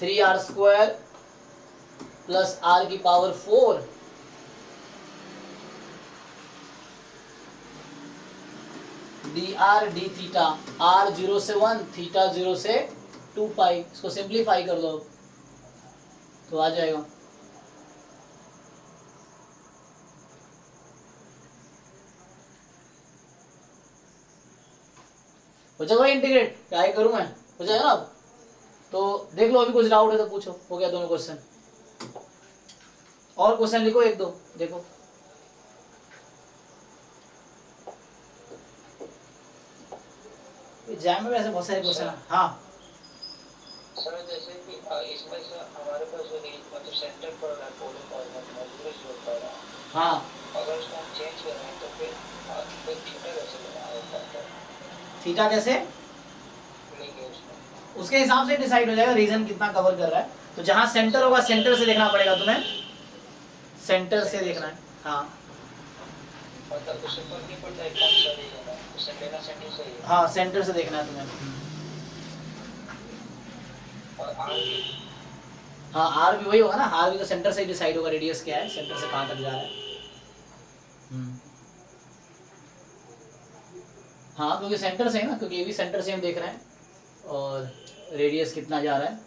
3r square plus r की power 4 dr d theta, r 0 से 1 थीटा 0 से 2 पाई, इसको सिंप्लीफाई कर लो तो आ जाएगा। हो जाएगा इंटीग्रेट, ट्राई करूं मैं, हो जाएगा ना। अब तो देख लो, अभी कुछ डाउट है तो पूछो, हो गया दोनों क्वेश्चन, और क्वेश्चन लिखो एक दो, देखो एग्जाम में वैसे बहुत सारे क्वेश्चन है। हाँ सर जैसे कि इसमें से हमारे पास जो मतलब सेंटर पर है पोलर फॉर्मेट में जो होता है, हाँ, अगर उसको हम चेंज करें तो फिर थीटा कैसे बनाया होता है, थीटा कैसे लेंगे उसमें उसके हिसाब से डिसाइड हो जाएगा रीजन कितना कवर कर रहा है, तो जहां सेंटर होगा सेंटर से देखना पड़ेगा तुम्हें, सेंटर से देखना है। हाँ मतलब उससे फर्क नहीं पड़ता है कौन सा रीजन है, सेंटर का सेंटर सही है। हाँ, सेंटर से देखना है तुम्हें। और आर भी, हाँ, आर भी वही होगा ना, आर भी तो सेंटर से ही डिसाइड होगा, रेडियस क्या है, सेंटर से कहाँ तक जा रहा है। हाँ, क्योंकि सेंटर से है ना, क्योंकि ये भी सेंटर से हम देख रहे हैं, और रेडियस कितना जा रहा है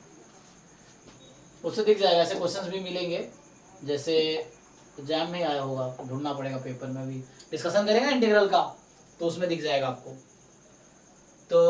उससे दिख जाएगा। ऐसे क्वेश्चंस भी मिलेंगे, जैसे एग्जाम में आया होगा, ढूंढना पड़ेगा, पेपर में भी डिस्कशन करेंगे इंटीग्रल का, तो उसमें दिख जाएगा आपको। तो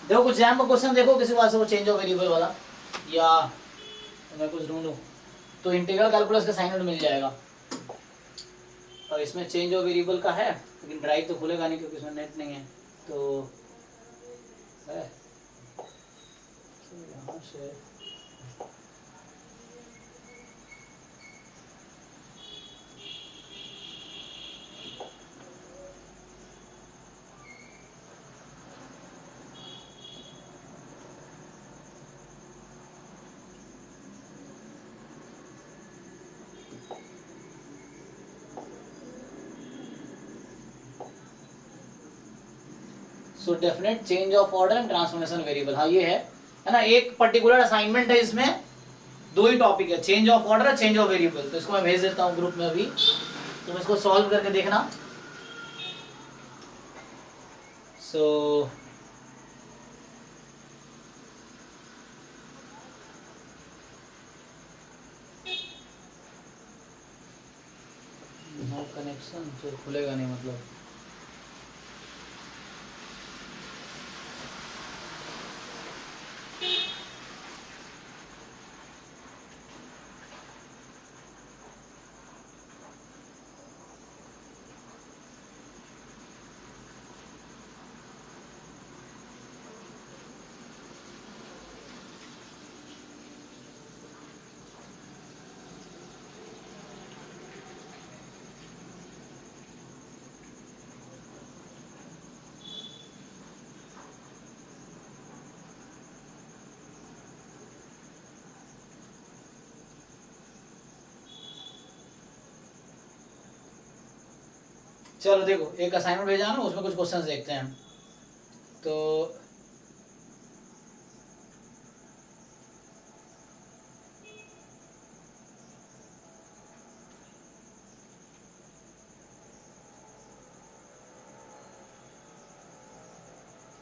देखो कुछ एग्जाम का क्वेश्चन देखो किसी बात से, वो चेंज ऑफ वेरिएबल वाला, या मैं कुछ ढूंढूं तो इंटीग्रल कैलकुलस का साइन नोट मिल जाएगा, और इसमें चेंज ऑफ वेरिएबल का है, लेकिन ड्राइव तो खुलेगा नहीं क्योंकि इसमें नेट नहीं है, तो है यहाँ से so definite change of order and transformation variable, हाँ ये है ना, एक पर्टिकुलर असाइनमेंट है, इसमें दो ही टॉपिक है, चेंज ऑफ ऑर्डर और चेंज ऑफ वेरिएबल। तो इसको मैं भेज देता हूँ ग्रुप में अभी, तुम इसको सॉल्व करके देखना। सो नो कनेक्शन तो खुलेगा नहीं मतलब। चलो देखो, एक असाइनमेंट भेजा ना, उसमें कुछ क्वेश्चंस देखते हैं। तो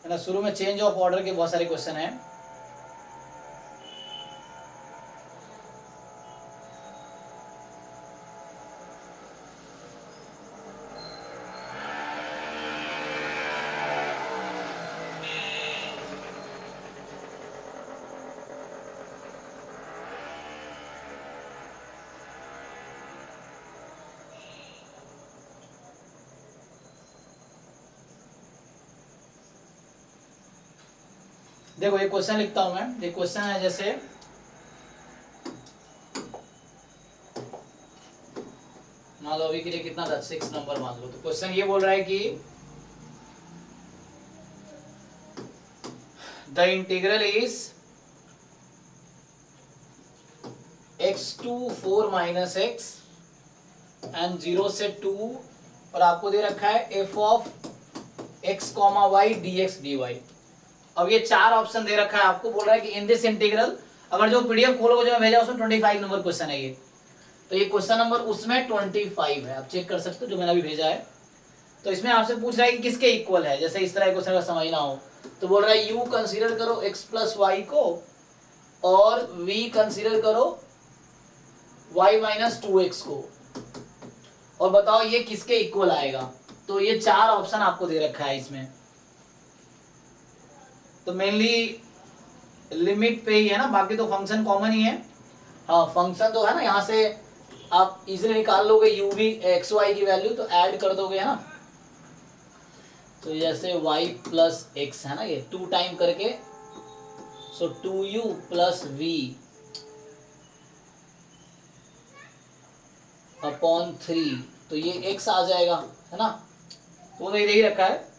है ना, शुरू में चेंज ऑफ ऑर्डर के बहुत सारे क्वेश्चन हैं। देखो एक क्वेश्चन लिखता हूं मैं, एक क्वेश्चन है जैसे मान लो अभी के लिए कितना था, 6 नंबर मान लो। तो क्वेश्चन ये बोल रहा है कि the integral is x to 4 minus x and 0 से 2, और आपको दे रखा है f of x, y dx dy। अब ये चार ऑप्शन दे रखा है आपको, बोल रहा है कि इन दिस इंटीग्रल, अगर जो पीडीएफ खोलोगे जो मैं भेजा उसमें 25 नंबर क्वेश्चन है ये। तो ये क्वेश्चन नंबर उसमें 25 है, आप चेक कर सकते हो जो मैंने अभी भेजा है। तो इसमें आपसे पूछ रहा है कि किसके इक्वल है, जैसे इस तरह क्वेश्चन का समझना हो तो बोल रहा है u कंसीडर करो x प्लस वाई को और v कंसीडर करो y माइनस 2x को, और बताओ ये किसके इक्वल आएगा। तो ये चार ऑप्शन आपको दे रखा है इसमें। तो मेनली लिमिट पे ही है ना, बाकी तो फंक्शन कॉमन ही है। हाँ फंक्शन तो है ना, यहाँ से आप इजीली निकाल लोगे u v x y की वैल्यू, तो ऐड कर दोगे है ना। तो जैसे y प्लस एक्स है ना, ये 2 टाइम करके, सो 2u प्लस v अपॉन 3, तो ये x आ जाएगा है ना। तो ये यही रखा है।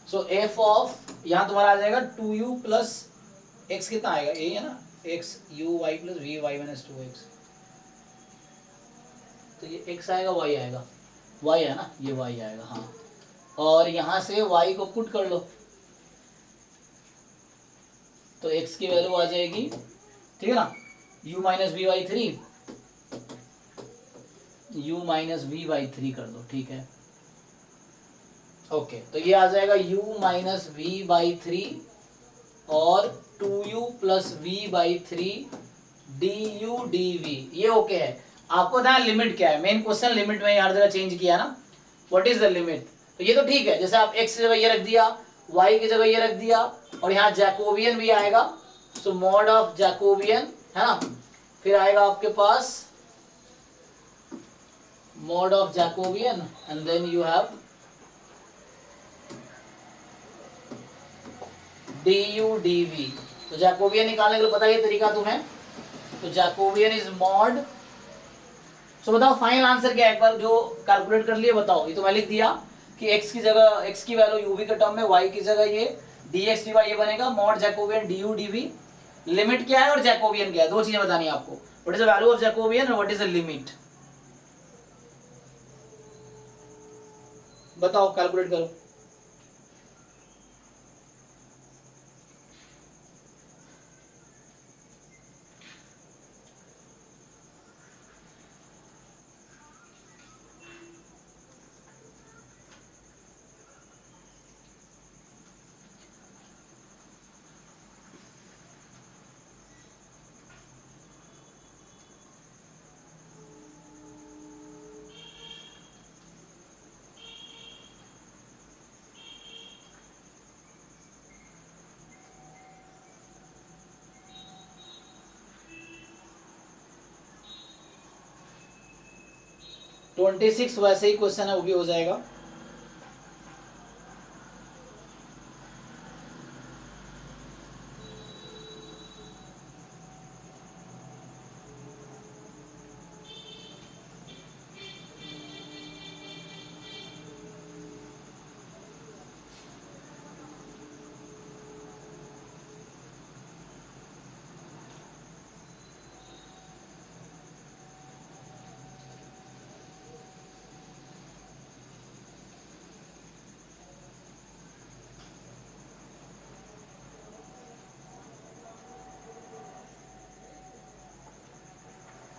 सो f ऑफ यहाँ तुम्हारा आ जाएगा 2u प्लस x, कितना आएगा यही है ना, x u y plus v y minus 2x। तो ये x आएगा, y आएगा, y है ना, ये y आएगा हाँ। और यहाँ से y को पुट कर लो, तो x की वैल्यू आ जाएगी, ठीक है ना, u minus v by 3, u minus v by 3 कर दो, ठीक है ओके। तो ये आ जाएगा u माइनस v बाई 3 और 2u plus v by 3 du dv, ये ओके है। आपको पता है लिमिट क्या है, मेन क्वेश्चन लिमिट में हर जगह चेंज किया ना, व्हाट इज द लिमिट। तो ये तो ठीक है, जैसे आप x की जगह ये रख दिया, y की जगह ये रख दिया, और यहाँ जैकोबियन भी आएगा, सो मॉड ऑफ जैकोबियन है ना, फिर आएगा आपके पास mod of Jacobian and then you have du dv। तो जैकोबियन निकालने के लिए पता है ये तरीका तुम्हें, तो जैकोबियन इज मॉड। सो बताओ फाइनल आंसर क्या है, एक बार जो कैलकुलेट कर लिए बताओ। ये तो मैं लिख दिया कि x की जगह x की वैल्यू uv के टर्म में, y की जगह ये dx dy ये बनेगा mod Jacobian du dv। Limit क्या है और जैकोबियन क्या है, दो चीजें बतानी है आपको, what is the value of Jacobian और व्हाट इज द लिमिट। बताओ कैलकुलेट करो। 26 वैसे ही क्वेश्चन है, वो भी हो जाएगा।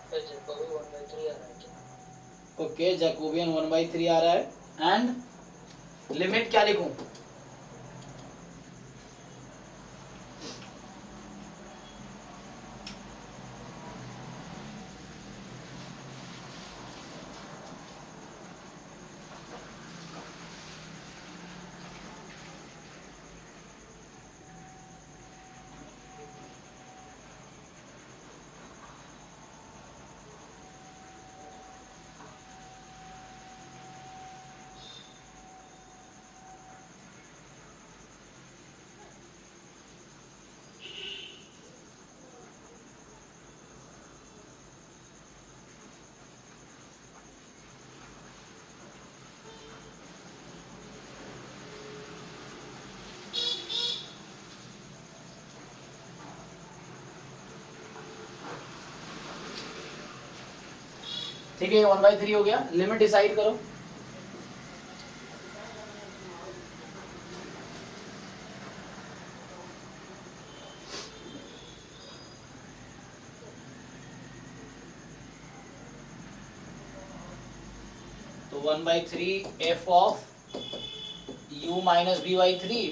फिर जैकोबी 1/3 आ रहा है क्या? ओके, जैकोबियन 1/3 आ रहा है। एंड लिमिट क्या लिखूं? ठीक है, 1/3 हो गया। लिमिट डिसाइड करो। तो 1/3 F of u minus b/3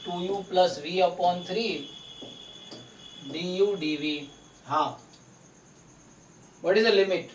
2u plus v/3 du dv। हाँ, व्हाट इज द लिमिट?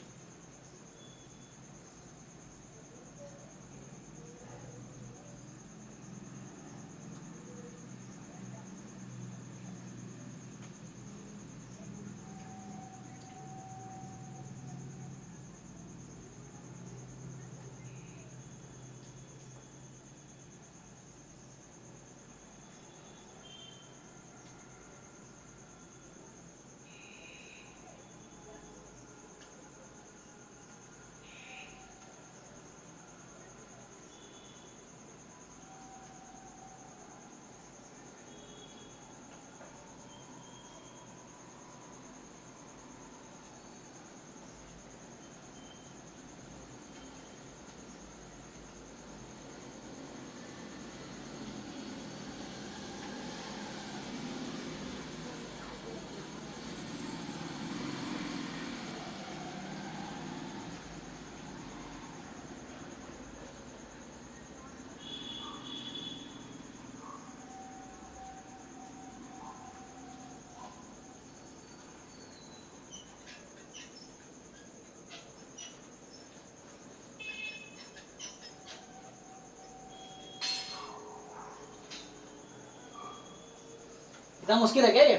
इतना मुश्किल है क्या ये?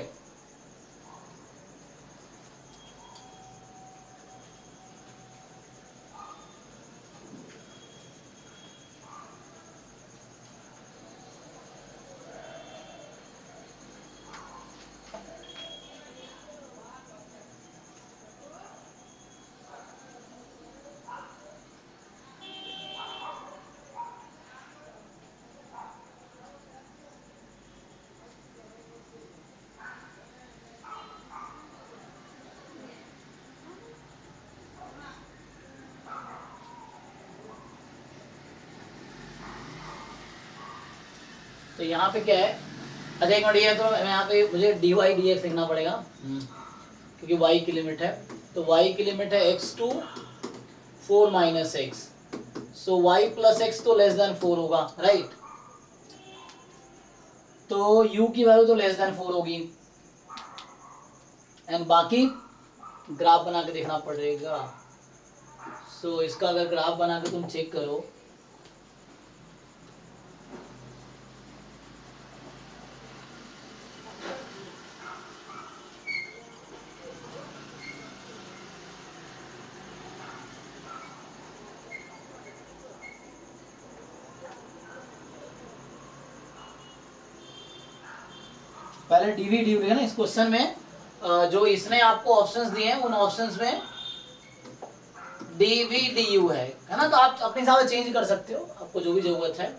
तो यहाँ पे क्या है? अच्छा एक मिनट, ये तो यहाँ पे मुझे dy dx लिखना पड़ेगा क्योंकि y की लिमिट है। तो y की लिमिट है x to 4 minus x, so y plus x तो लेस देन 4 होगा, राइट? तो u की वैल्यू तो लेस देन 4 होगी। एंड बाकी ग्राफ बना के देखना पड़ेगा। सो इसका अगर ग्राफ बना के तुम चेक करो, पहले डीवी डी यू लिखा ना इस क्वेश्चन में। जो इसने आपको ऑप्शंस दिए हैं उन ऑप्शंस में डीवी डी यू है ना, तो आप अपने हिसाब से चेंज कर सकते हो आपको जो भी जरूरत है।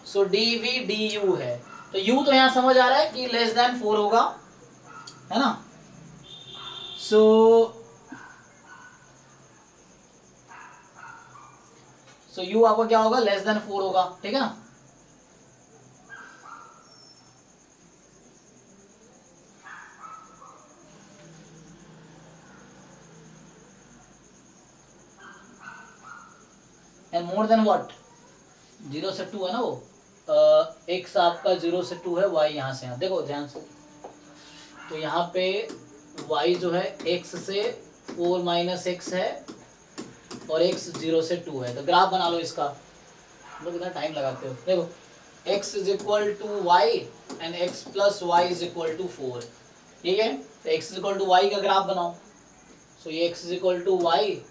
सो डीवी डी यू है, तो यू तो यहाँ समझ आ रहा है कि लेस देन 4 होगा, है ना। सो यू आपका क्या होगा, लेस देन 4 होगा, ठीक है ना। एंड मोर देन व्हाट, 0 से 2 है ना वो, x आपका 0 से 2 है, y यहाँ से, यहाँ देखो ध्यान से, तो यहाँ पे y जो है x से 4 माइनस x है और x 0 से 2 है। तो ग्राफ बना लो इसका, लोग इतना टाइम लगाते हो। देखो x is equal to y and x plus Y is equal to 4, ठीक है। तो x is equal to y का ग्राफ बनाओ। सो ये x is equal to y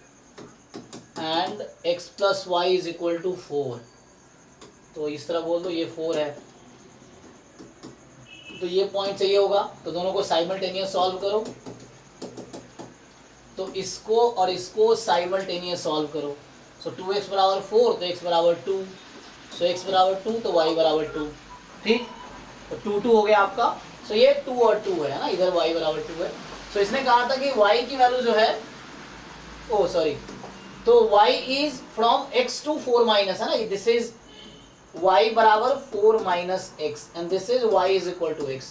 and x plus Y is equal to 4, तो इस तरह बोल दो ये 4 है, तो ये पॉइंट चाहिए होगा, तो दोनों को साइमल्टेनियस सॉल्व करो। तो इसको और इसको साइमल्टेनियस सॉल्व करो। सो 2x बराबर 4 तो x बराबर 2, सो x बराबर 2 तो y बराबर 2, ठीक। तो 2 2 हो गया आपका। सो ये 2 और 2 है ना, इधर y बराबर 2 है। सो इसने कहा था कि y की वैल्यू जो है, ओ सॉरी, तो y is from x to 4 minus, है ना, दिस इज y बराबर 4 minus x and this is y is equal to x।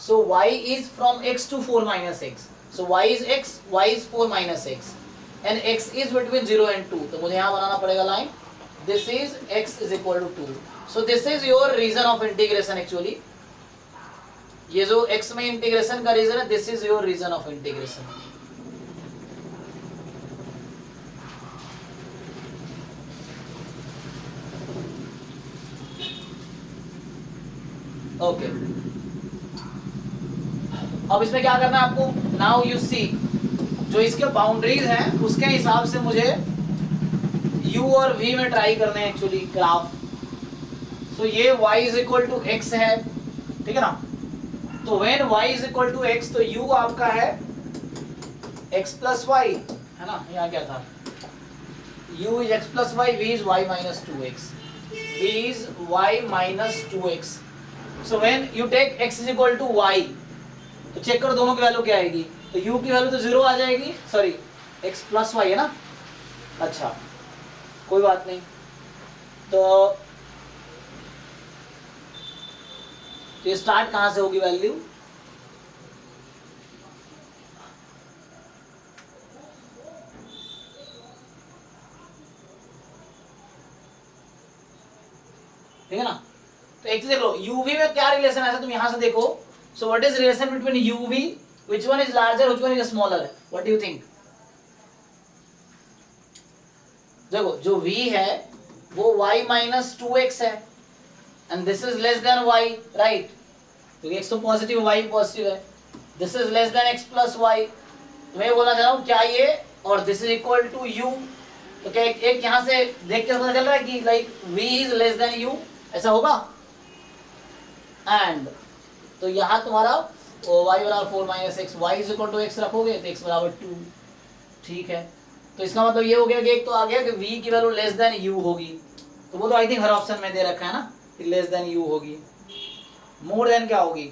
So y is from x to 4 minus x, so y is x, y is 4 minus x and x is between 0 and 2, तो मुझे यहाँ बनाना पड़ेगा line, this is x is equal to 2, so this is your reason of integration actually, ये जो x में integration का reason है, this is your reason of integration। Okay अब इसमें क्या करना है आपको, नाउ यू सी, जो इसके बाउंड्रीज हैं उसके हिसाब से मुझे u और v में ट्राई करने हैं एक्चुअली ग्राफ। सो ये y is equal to x है, ठीक है ना। तो when y is equal to x, तो u आपका है x प्लस वाई, है ना, यहाँ क्या था, u is x plus Y, v is y minus 2x, v is y minus 2x। So when you take x is equal to y, तो check करो दोनों की वैल्यू क्या आएगी, तो u की वैल्यू तो 0 आ जाएगी, सॉरी x प्लस वाई है ना, अच्छा कोई बात नहीं। तो ये स्टार्ट कहां से होगी वैल्यू, ठीक है ना। तो एक चीज देख लो, uv में क्या रिलेशन है, तुम यहां से देखो। So what is relation between uv, which one is larger, which one is smaller, what do you think. देखो जो v है वो y माइनस 2x है and this is less then y, right, क्योंकि x तो पॉजिटिव y पॉजिटिव है, this is less then x plus y। तो मैं बोलना चाह रहा हूँ क्या ये और this is equal to u, तो क्या एक यहाँ से देख के पता चल रहा है कि like v is less then u, ऐसा होगा। एंड तो यहाँ तुम्हारा y बराबर 4 minus x, y is equal to x रखोगे तो x बराबर 2, ठीक है। तो इसका मतलब ये हो गया कि एक तो आ गया कि v की वैल्यू लेस देन u होगी, तो वो तो आई थिंक हर ऑप्शन में दे रखा है ना कि लेस देन u होगी। मोर देन क्या होगी,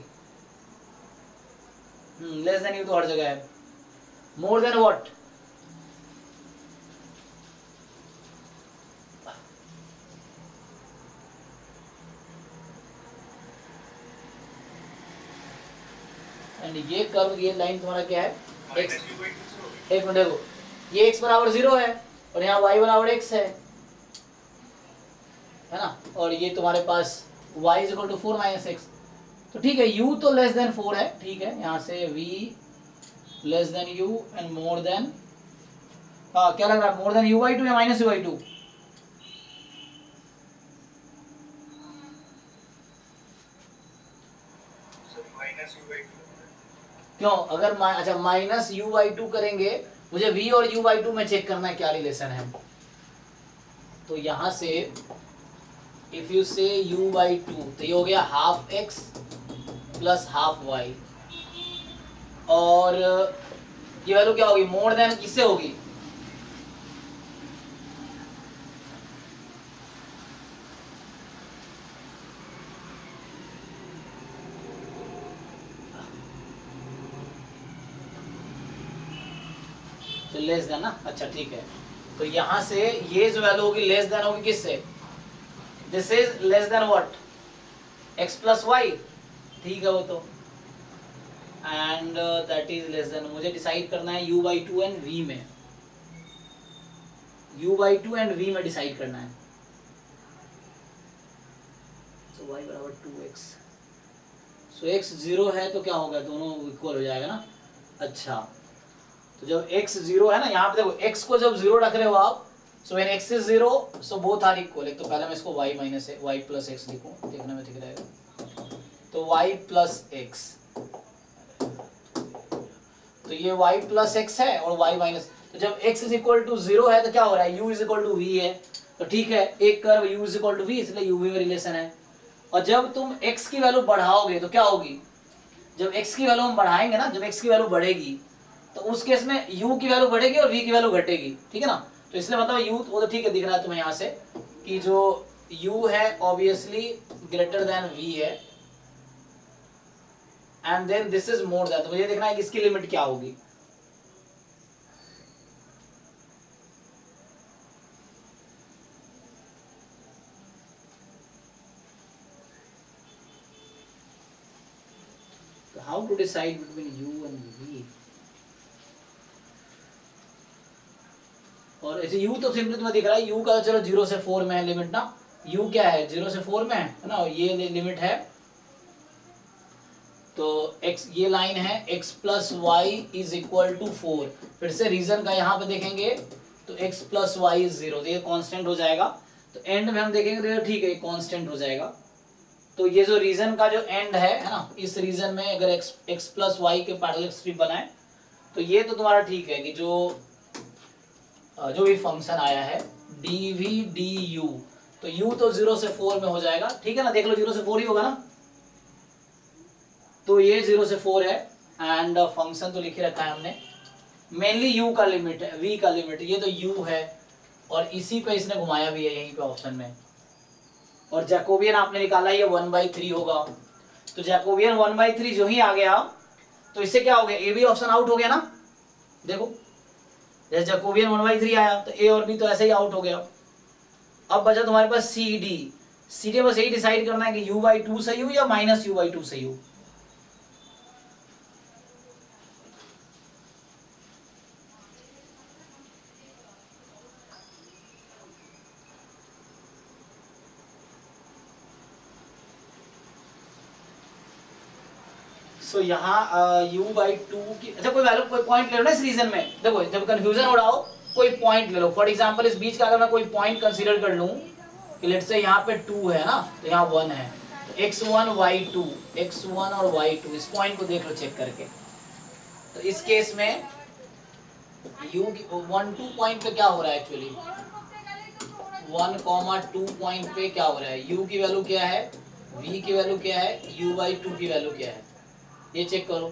लेस देन u तो हर जगह है, मोर देन व्हाट, एंड ये कर्व, ये लाइन तुम्हारा क्या है, x, एक मिनट देखो, ये x बराबर 0 है और यहाँ y बराबर x है ना, और ये तुम्हारे पास y is equal to 4 minus x, तो ठीक है u तो लेस देन 4 है, ठीक है, यहाँ से v less than u and more than, हाँ क्या लग रहा है, मोर देन u बाई 2 या माइनस u बाई 2, क्यों, अगर अच्छा माइनस u बाई 2 करेंगे, मुझे v और u बाई 2 में चेक करना है क्या रिलेशन है। तो यहाँ से if you say u by 2, तो ये हो गया half x plus half y, और ये वैल्यू क्या होगी, मोर देन किससे होगी, तो लेस देन ना, अच्छा ठीक है। तो यहां से ये जो वैल्यू होगी लेस देन होगी किससे, this is less than what, x plus Y, ठीक है वो तो, and that is less than, मुझे डिसाइड करना है u बाई 2 एंड v में, u बाई 2 एंड v में डिसाइड करना है। so y बराबर 2x, so x 0 है तो क्या होगा, दोनों इक्वल हो जाएगा ना। अच्छा, तो जब x 0 है ना, यहाँ पे देखो x को जब 0 रख रहे हो आप, so when x is 0 so both are equal। एक तो पहले मैं इसको y minus y plus x लिखूं, देखने में ठीक रहेगा, तो y प्लस x, तो ये y प्लस x है और y माइनस, तो जब x इज इक्वल टू 0 है तो क्या हो रहा है, u is equal to v है, तो ठीक है, एक curve u is equal to v, इसलिए u v में रिलेशन है। और जब तुम x की वैल्यू बढ़ाओगे तो क्या होगी, जब x की वैल्यू हम बढ़ाएंगे ना, जब x की वैल्यू बढ़ेगी तो उस केस में u की वैल्यू बढ़ेगी और v की वैल्यू घटेगी, ठीक है ना। तो इसलिए मतलब u वो तो ठीक है, दिख रहा है तुम्हें यहाँ से कि जो u है ऑब्वियसली ग्रेटर देन v है, and then this is more than, तो मुझे देखना है कि इसकी लिमिट क्या होगी। तो how to decide between u and v, और ऐसे u तो सिंपली तुम्हें दिख रहा है, u का चलो 0 से 4 में है लिमिट ना, u क्या है 0 से 4 में है ना, ये लिमिट है, तो x ये लाइन है x plus Y is equal to 4, फिर से रीजन का यहाँ पे देखेंगे तो x प्लस वाई इज 0, तो ये कांस्टेंट हो जाएगा, तो एंड में हम देखेंगे तो ठीक है ये कांस्टेंट हो जाएगा। तो ये जो रीजन का जो एंड है ना, इस रीजन में अगर x प्लस वाई के पैरेलल स्ट्रिप बनाए तो ये तो तुम्हारा ठीक है कि जो भी फंक्शन आया है dv du, तो u तो 0 से 4 में हो जाएगा, ठीक है ना, देख लो 0 से 4 ही होगा ना, तो ये 0 से 4 है, एंड फंक्शन तो लिख ही रखा है हमने, मेनली u का लिमिट है, v का लिमिट, ये तो u है और इसी पे इसने घुमाया भी है यहीं पे ऑप्शन में, और जैकोबियन आपने निकाला ये 1/3 होगा, तो जैकोबियन 1/3 जो ही आ गया तो इससे क्या हो गया, ए भी ऑप्शन आउट हो गया ना, देखो जैसे जैकोबियन 1/3 आया तो ए और बी तो ऐसे ही आउट हो गया। अब बचा तुम्हारे पास सी डी, बस यही डिसाइड करना है कि u/2 सही हो या माइनस u/2 सही हो। सो यहाँ u/2 की, अच्छा कोई वैल्यू कोई पॉइंट ले लो ना इस रीजन में, देखो जब कंफ्यूजन हो रहा हो कोई पॉइंट ले लो, फॉर एग्जांपल इस बीच का अगर मैं कोई पॉइंट कंसीडर कर लूं कि लेट्स से यहाँ पे 2 है ना, तो यहाँ 1 है, तो x1 y2, x1 और y2, इस पॉइंट को देख लो चेक करके, तो इस केस में u 1-2 पॉइंट पे क्या हो रहा है एक्चुअली, 1,2 पॉइंट पे क्या हो रहा है, u की वैल्यू क्या है, v की वैल्यू क्या है, u/2 की वैल्यू क्या है, ये चेक करो।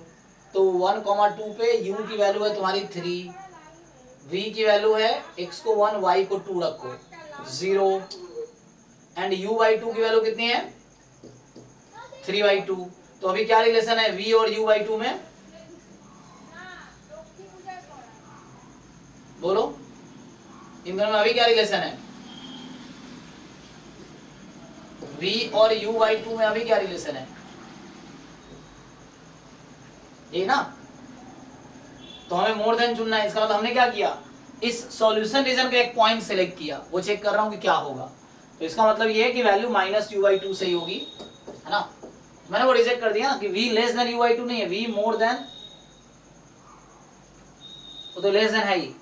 तो 1,2 पे u की वैल्यू है तुम्हारी 3, v की वैल्यू है x को 1 y को 2 रखो 0, एंड u/2 की वैल्यू कितनी है 3/2। तो अभी क्या रिलेशन है v और u/2 में, बोलो इन दोनों में अभी क्या रिलेशन है, v और u/2 में अभी क्या रिलेशन है, ये ना, तो हमें मोर देन चुनना है, इसका मतलब हमने क्या किया, इस सॉल्यूशन रीजन का एक पॉइंट सेलेक्ट किया, वो चेक कर रहा हूं कि क्या होगा, तो इसका मतलब ये है कि वैल्यू माइनस u/2 सही होगी, है ना, मैंने वो रिजेक्ट कर दिया ना कि v लेस देन u/2 नहीं है, v मोर देन, वो तो लेस देन है ही,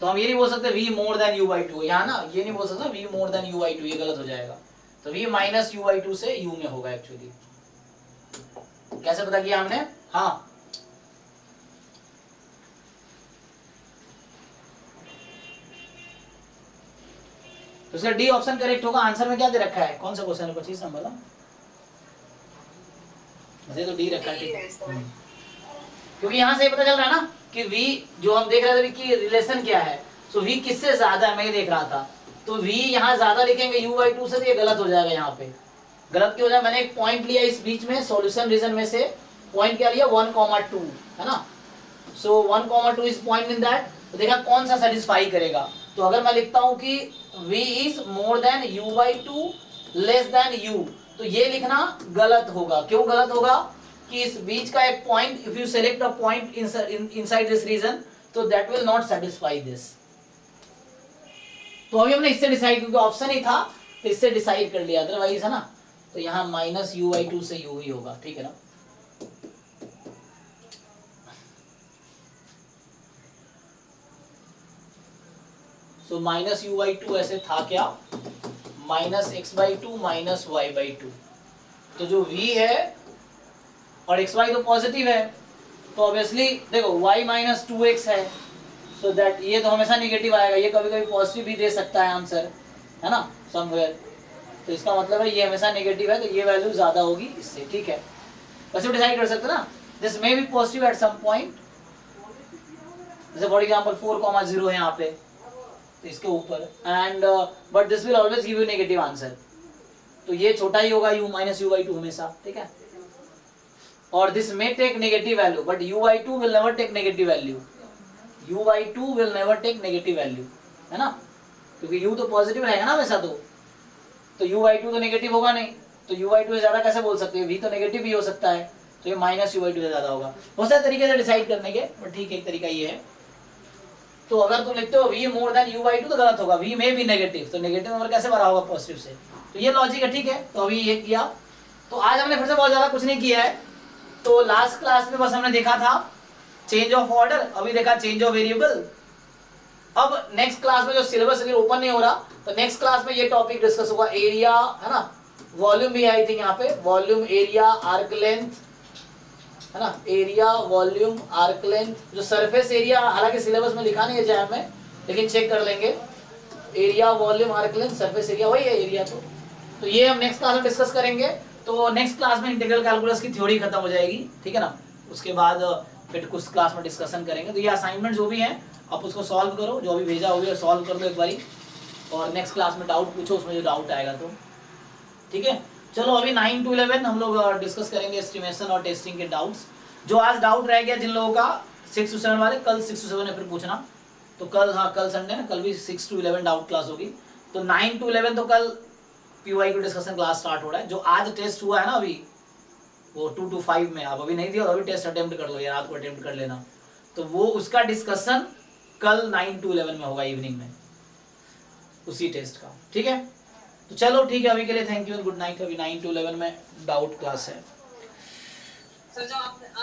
तो हम ये नहीं बोल सकते v मोर देन u/2, यहाँ ना ये नहीं बोल सकते v मोर देन u/2, ये गलत हो जाएगा, तो v माइनस u/2 से u में होगा एक्चुअली। कैसे पता किया हमने, हाँ तो इसका डी ऑप्शन करेक्ट होगा। आंसर में क्या दे रखा है, कौन सा क्वेश्चन है, 25 नंबर ना, मुझे तो डी रखा है, ठीक है। Yes, sir. क्योंकि यहाँ से ये पता चल रहा है ना कि v जो हम देख रहे थे कि रिलेशन क्या है, सो v किससे ज्यादा है मैं ये देख रहा था, तो v यहाँ ज्यादा लिखेंगे u/2 से, तो ये गलत हो जाएगा। यहाँ पे गलत क्यों हो जाए, मैंने एक पॉइंट लिया इस बीच में, सॉल्यूशन रीजन में से पॉइंट क्या लिया 1,2 है ना, सो 1,2 इज पॉइंट इन दैट, तो देखा कौन सा सेटिस्फाई करेगा। तो अगर मैं लिखता हूँ कि v is more then u/2 less than u, तो ये लिखना गलत होगा। क्यों गलत होगा कि इस बीच का एक point, if you select a point inside this region, तो that will not satisfy this. तो अभी हमने इससे डिसाइड, क्योंकि ऑप्शन ही था तो इससे डिसाइड कर लिया, अदरवाइज है ना, तो यहाँ -u/2 से u ही होगा, ठीक है ना। सो -u/2 ऐसे था क्या, -x/2 -y/2, तो जो v है और xy तो पॉजिटिव है, तो ऑब्वियसली देखो y -2x है, सो दैट ये तो हमेशा नेगेटिव आएगा, ये कभी कभी पॉजिटिव भी दे सकता है आंसर, है ना, समवेयर, तो इसका मतलब है ये हमेशा नेगेटिव है, तो ये वैल्यू ज्यादा होगी इससे, ठीक है। वैसे डिसाइड कर सकते ना, this may be positive at some point, जैसे फॉर एग्जांपल 4,0 है यहाँ पे, तो इसके ऊपर, and but this will always give you negative answer, तो ये छोटा ही होगा u -u/2 हमेशा, ठीक है। और this may take negative value, but u/2 will never take negative value, u/2 will never take negative value, है ना, क्योंकि u तो पॉजिटिव रहेगा ना वैसा, तो u/2 तो नेगेटिव होगा नहीं, तो u/2 से ज्यादा कैसे बोल सकते हैं, v तो नेगेटिव भी हो सकता है, तो ये -u/2 से ज्यादा होगा। बहुत सारे तरीके से डिसाइड करने के, बट ठीक है, एक तरीका ये है। तो अगर तुम लिखते हो v मोर देन u/2 तो गलत होगा, v में भी नेगेटिव, तो नेगेटिव नंबर कैसे भरा होगा पॉजिटिव से, तो ये लॉजिक है, ठीक है। तो अभी ये किया, तो आज हमने फिर से बहुत ज्यादा कुछ नहीं किया है, तो लास्ट क्लास में बस हमने देखा था चेंज ऑफ ऑर्डर, अभी देखा चेंज ऑफ वेरिएबल। अब नेक्स्ट क्लास में जो सिलेबस अभी ओपन नहीं हो रहा, तो नेक्स्ट क्लास में ये टॉपिक डिस्कस होगा, एरिया, है ना, वॉल्यूम भी आई थिंक यहाँ पे, वॉल्यूम, एरिया, आर्क लेंथ, है ना, एरिया, वॉल्यूम, आर्क लेंथ, जो सरफेस एरिया, हालांकि सिलेबस में लिखा नहीं है जैम में, लेकिन चेक कर लेंगे, area, volume, arc length, surface area, वही है एरिया, तो ये हम नेक्स्ट क्लास में डिस्कस करेंगे। तो नेक्स्ट क्लास में इंटीग्रल कैलकुलस की थ्योरी खत्म हो जाएगी, ठीक है ना, उसके बाद फिर कुछ क्लास में डिस्कशन करेंगे। तो ये असाइनमेंट जो भी है आप उसको सॉल्व करो, जो अभी भेजा होगी सॉल्व कर लो एक बारी, और नेक्स्ट क्लास में डाउट पूछो, उसमें जो डाउट आएगा तो, ठीक है। चलो अभी 9 to 11 हम लोग डिस्कस करेंगे एस्टिमेशन और टेस्टिंग के डाउट्स। जो आज डाउट रह गया जिन लोगों का 6 to 7 वाले, कल 6 to 7 है फिर पूछना, तो कल, हाँ कल संडे ना, कल भी 6 to 11 डाउट क्लास होगी, तो 9 to 11 तो कल PY की डिस्कशन क्लास स्टार्ट हो रहा है। जो आज टेस्ट हुआ है ना अभी, वो 2 to 5 में, आप अभी नहीं दिया, अभी टेस्ट अटेम्प्ट कर लो, या रात को अटेम्प्ट कर लेना, तो वो उसका डिस्कशन कल 9 to 11 में होगा इवनिंग में, उसी टेस्ट का, ठीक है। तो चलो ठीक है, अभी के लिए thank you and good night. अभी 9 to 11 में डाउट क्लास है।